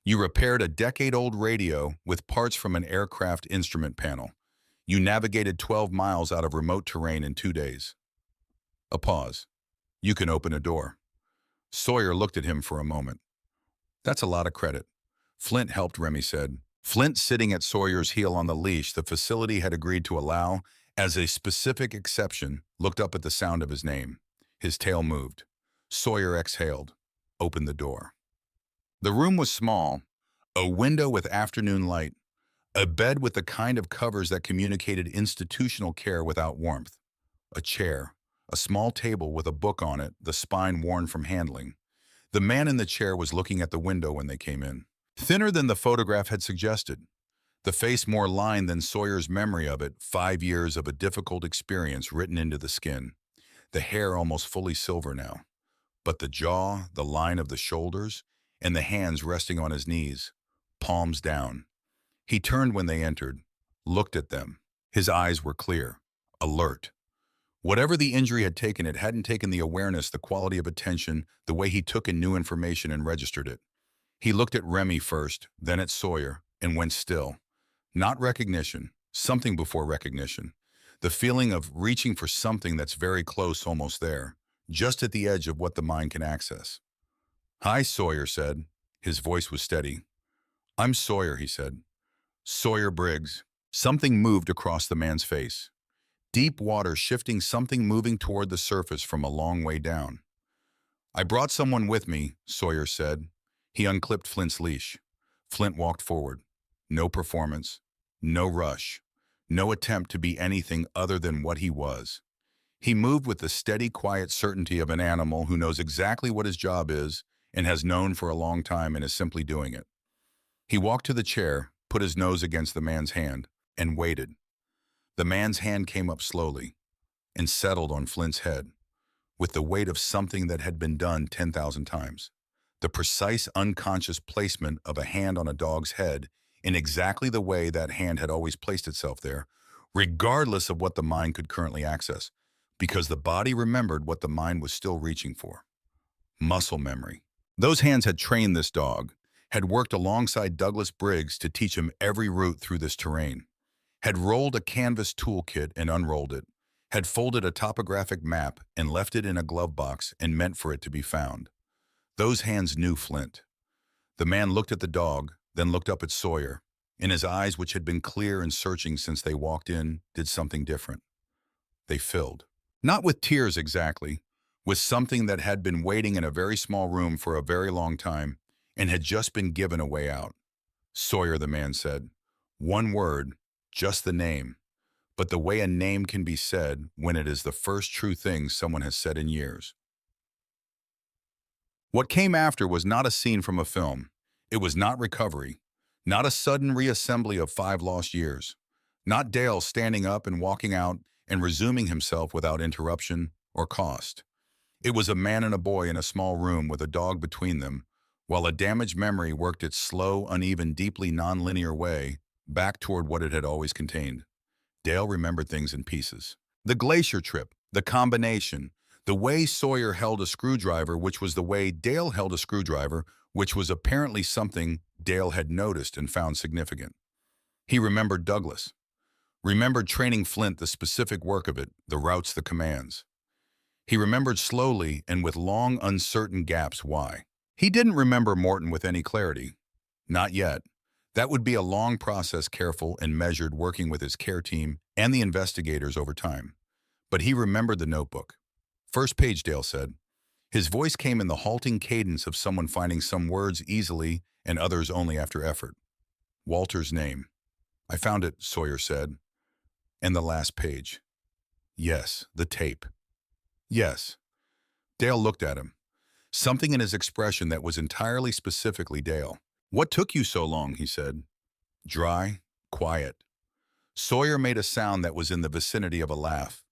You repaired a decade-old radio with parts from an aircraft instrument panel. You navigated 12 miles out of remote terrain in 2 days." A pause. "You can open a door." Sawyer looked at him for a moment. "That's a lot of credit." "Flint helped," Remy said. Flint, sitting at Sawyer's heel on the leash the facility had agreed to allow as a specific exception, looked up at the sound of his name. His tail moved. Sawyer exhaled, opened the door. The room was small, a window with afternoon light, a bed with the kind of covers that communicated institutional care without warmth, a chair, a small table with a book on it, the spine worn from handling. The man in the chair was looking at the window when they came in. Thinner than the photograph had suggested, the face more lined than Sawyer's memory of it, 5 years of a difficult experience written into the skin. The hair almost fully silver now. But the jaw, the line of the shoulders, and the hands resting on his knees, palms down. He turned when they entered, looked at them. His eyes were clear, alert. Whatever the injury had taken, it hadn't taken the awareness, the quality of attention, the way he took in new information and registered it. He looked at Remy first, then at Sawyer, and went still. Not recognition, something before recognition. The feeling of reaching for something that's very close, almost there, just at the edge of what the mind can access. "Hi," Sawyer said. His voice was steady. "I'm Sawyer," he said. "Sawyer Briggs." Something moved across the man's face. Deep water shifting, something moving toward the surface from a long way down. "I brought someone with me," Sawyer said. He unclipped Flint's leash. Flint walked forward. No performance, no rush, no attempt to be anything other than what he was. He moved with the steady, quiet certainty of an animal who knows exactly what his job is and has known for a long time and is simply doing it. He walked to the chair, put his nose against the man's hand, and waited. The man's hand came up slowly and settled on Flint's head, with the weight of something that had been done 10,000 times. The precise, unconscious placement of a hand on a dog's head in exactly the way that hand had always placed itself there, regardless of what the mind could currently access. Because the body remembered what the mind was still reaching for. Muscle memory. Those hands had trained this dog, had worked alongside Douglas Briggs to teach him every route through this terrain, had rolled a canvas toolkit and unrolled it, had folded a topographic map and left it in a glove box and meant for it to be found. Those hands knew Flint. The man looked at the dog, then looked up at Sawyer, and his eyes, which had been clear and searching since they walked in, did something different. They filled. Not with tears exactly, with something that had been waiting in a very small room for a very long time and had just been given a way out. Sawyer, the man said. One word, just the name, but the way a name can be said when it is the first true thing someone has said in years. What came after was not a scene from a film. It was not recovery, not a sudden reassembly of 5 lost years, not Dale standing up and walking out and resuming himself without interruption or cost. It was a man and a boy in a small room with a dog between them, while a damaged memory worked its slow, uneven, deeply nonlinear way back toward what it had always contained. Dale remembered things in pieces. The glacier trip, the combination, the way Sawyer held a screwdriver, which was the way Dale held a screwdriver, which was apparently something Dale had noticed and found significant. He remembered Douglas, remembered training Flint, the specific work of it, the routes, the commands. He remembered slowly and with long, uncertain gaps why. He didn't remember Morton with any clarity. Not yet. That would be a long process, careful and measured, working with his care team and the investigators over time. But he remembered the notebook. First page, Dale said. His voice came in the halting cadence of someone finding some words easily and others only after effort. Walter's name. I found it, Sawyer said. And the last page. Yes, the tape. Yes. Dale looked at him. Something in his expression that was entirely specifically Dale. What took you so long, he said. Dry, quiet. Sawyer made a sound that was in the vicinity of a laugh.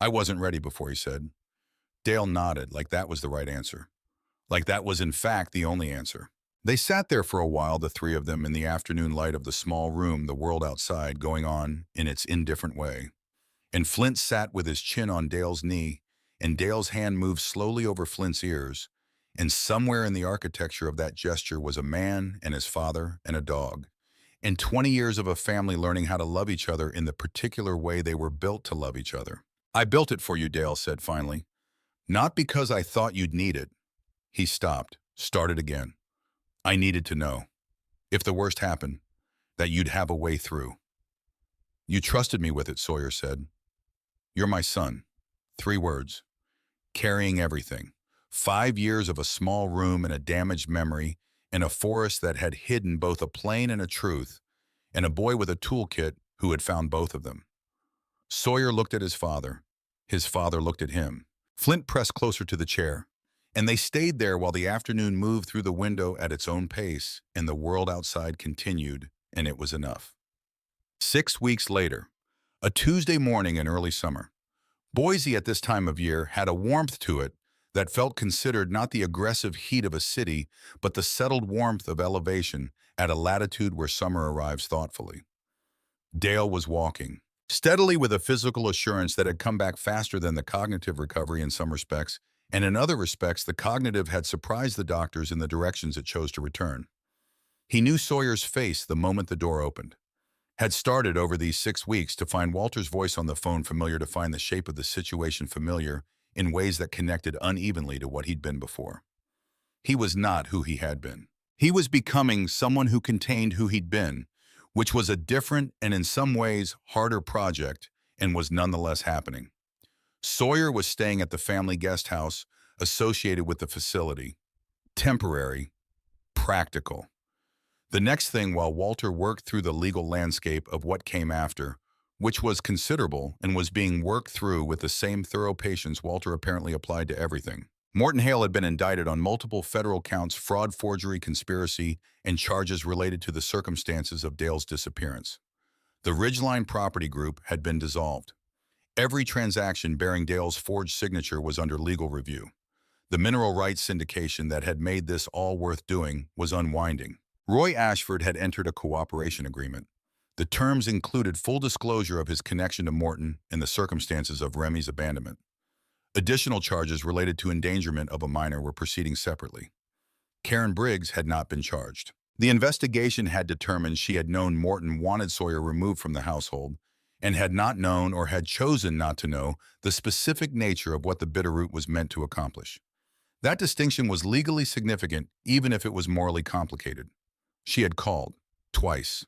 I wasn't ready before, he said. Dale nodded, like that was the right answer. Like that was in fact the only answer. They sat there for a while, the three of them, in the afternoon light of the small room, the world outside going on in its indifferent way. And Flint sat with his chin on Dale's knee, and Dale's hand moved slowly over Flint's ears, and somewhere in the architecture of that gesture was a man and his father and a dog, and 20 years of a family learning how to love each other in the particular way they were built to love each other. I built it for you, Dale said finally. Not because I thought you'd need it. He stopped, started again. I needed to know, if the worst happened, that you'd have a way through. You trusted me with it, Sawyer said. You're my son. 3 words. Carrying everything. 5 years of a small room and a damaged memory, and a forest that had hidden both a plane and a truth, and a boy with a toolkit who had found both of them. Sawyer looked at his father. His father looked at him. Flint pressed closer to the chair, and they stayed there while the afternoon moved through the window at its own pace, and the world outside continued, and it was enough. 6 weeks later, a Tuesday morning in early summer, Boise at this time of year had a warmth to it that felt considered not the aggressive heat of a city, but the settled warmth of elevation at a latitude where summer arrives thoughtfully. Dale was walking, steadily with a physical assurance that had come back faster than the cognitive recovery in some respects, and in other respects the cognitive had surprised the doctors in the directions it chose to return. He knew Sawyer's face the moment the door opened. Had started over these 6 weeks to find Walter's voice on the phone familiar, to find the shape of the situation familiar in ways that connected unevenly to what he'd been before. He was not who he had been. He was becoming someone who contained who he'd been, which was a different and in some ways harder project, and was nonetheless happening. Sawyer was staying at the family guest house associated with the facility. Temporary, practical. The next thing, while Walter worked through the legal landscape of what came after, which was considerable and was being worked through with the same thorough patience Walter apparently applied to everything. Morton Hale had been indicted on multiple federal counts: fraud, forgery, conspiracy, and charges related to the circumstances of Dale's disappearance. The Ridgeline Property Group had been dissolved. Every transaction bearing Dale's forged signature was under legal review. The mineral rights syndication that had made this all worth doing was unwinding. Roy Ashford had entered a cooperation agreement. The terms included full disclosure of his connection to Morton and the circumstances of Remy's abandonment. Additional charges related to endangerment of a minor were proceeding separately. Karen Briggs had not been charged. The investigation had determined she had known Morton wanted Sawyer removed from the household and had not known or had chosen not to know the specific nature of what the Bitterroot was meant to accomplish. That distinction was legally significant even if it was morally complicated. She had called, twice,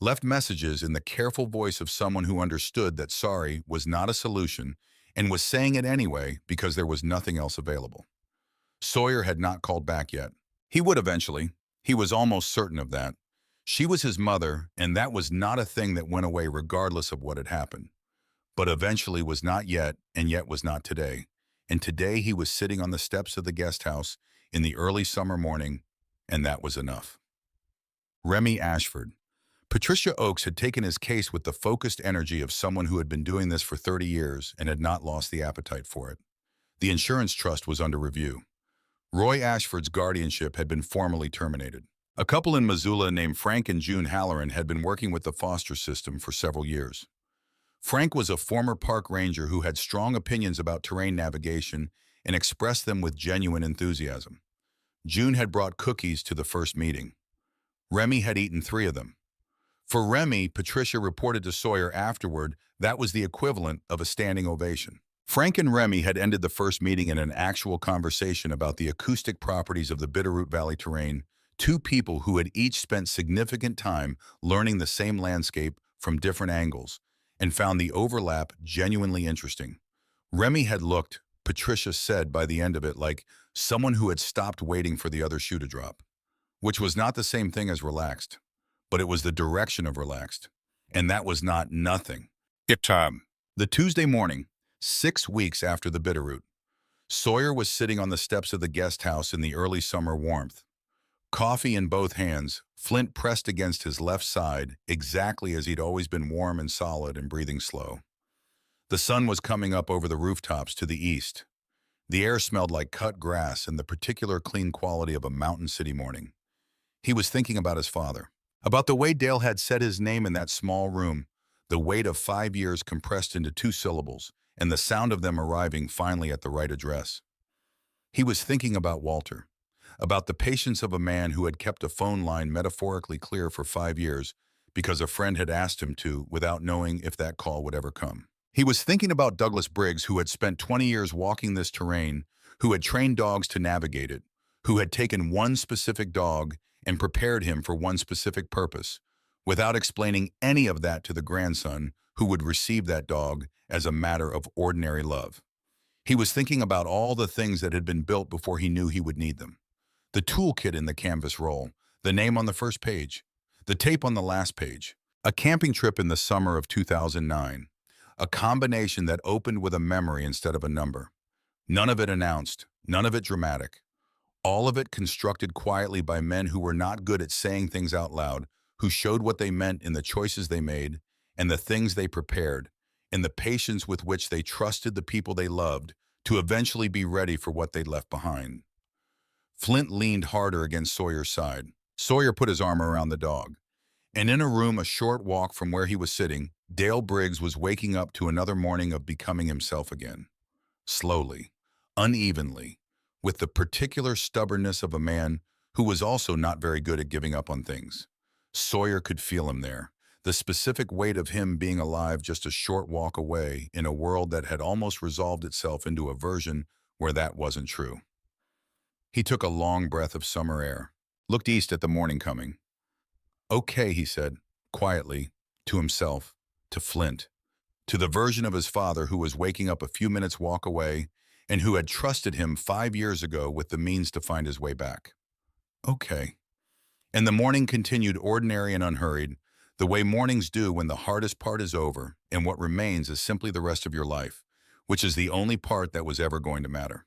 left messages in the careful voice of someone who understood that sorry was not a solution and was saying it anyway because there was nothing else available. Sawyer had not called back yet. He would eventually. He was almost certain of that. She was his mother, and that was not a thing that went away regardless of what had happened. But eventually was not yet, and yet was not today. And today he was sitting on the steps of the guest house in the early summer morning, and that was enough. Remy Ashford. Patricia Oakes had taken his case with the focused energy of someone who had been doing this for 30 years and had not lost the appetite for it. The insurance trust was under review. Roy Ashford's guardianship had been formally terminated. A couple in Missoula named Frank and June Halloran had been working with the foster system for several years. Frank was a former park ranger who had strong opinions about terrain navigation and expressed them with genuine enthusiasm. June had brought cookies to the first meeting. Remy had eaten 3 of them. For Remy, Patricia reported to Sawyer afterward that was the equivalent of a standing ovation. Frank and Remy had ended the first meeting in an actual conversation about the acoustic properties of the Bitterroot Valley terrain, 2 people who had each spent significant time learning the same landscape from different angles and found the overlap genuinely interesting. Remy had looked, Patricia said by the end of it, like someone who had stopped waiting for the other shoe to drop, which was not the same thing as relaxed, but it was the direction of relaxed. And that was not nothing. Hip time. The Tuesday morning, 6 weeks after the Bitterroot, Sawyer was sitting on the steps of the guest house in the early summer warmth. Coffee in both hands, Flint pressed against his left side, exactly as he'd always been warm and solid and breathing slow. The sun was coming up over the rooftops to the east. The air smelled like cut grass and the particular clean quality of a mountain city morning. He was thinking about his father, about the way Dale had said his name in that small room, the weight of 5 years compressed into 2 syllables, and the sound of them arriving finally at the right address. He was thinking about Walter, about the patience of a man who had kept a phone line metaphorically clear for 5 years because a friend had asked him to without knowing if that call would ever come. He was thinking about Douglas Briggs, who had spent 20 years walking this terrain, who had trained dogs to navigate it, who had taken one specific dog and prepared him for one specific purpose, without explaining any of that to the grandson who would receive that dog as a matter of ordinary love. He was thinking about all the things that had been built before he knew he would need them. The toolkit in the canvas roll, the name on the first page, the tape on the last page, a camping trip in the summer of 2009, a combination that opened with a memory instead of a number. None of it announced, none of it dramatic. All of it constructed quietly by men who were not good at saying things out loud, who showed what they meant in the choices they made and the things they prepared, and the patience with which they trusted the people they loved to eventually be ready for what they'd left behind. Flint leaned harder against Sawyer's side. Sawyer put his arm around the dog. And in a room a short walk from where he was sitting, Dale Briggs was waking up to another morning of becoming himself again. Slowly, unevenly, with the particular stubbornness of a man who was also not very good at giving up on things. Sawyer could feel him there, the specific weight of him being alive just a short walk away in a world that had almost resolved itself into a version where that wasn't true. He took a long breath of summer air, looked east at the morning coming. Okay, he said, quietly, to himself, to Flint, to the version of his father who was waking up a few minutes' walk away and who had trusted him 5 years ago with the means to find his way back. Okay. And the morning continued ordinary and unhurried, the way mornings do when the hardest part is over and what remains is simply the rest of your life, which is the only part that was ever going to matter.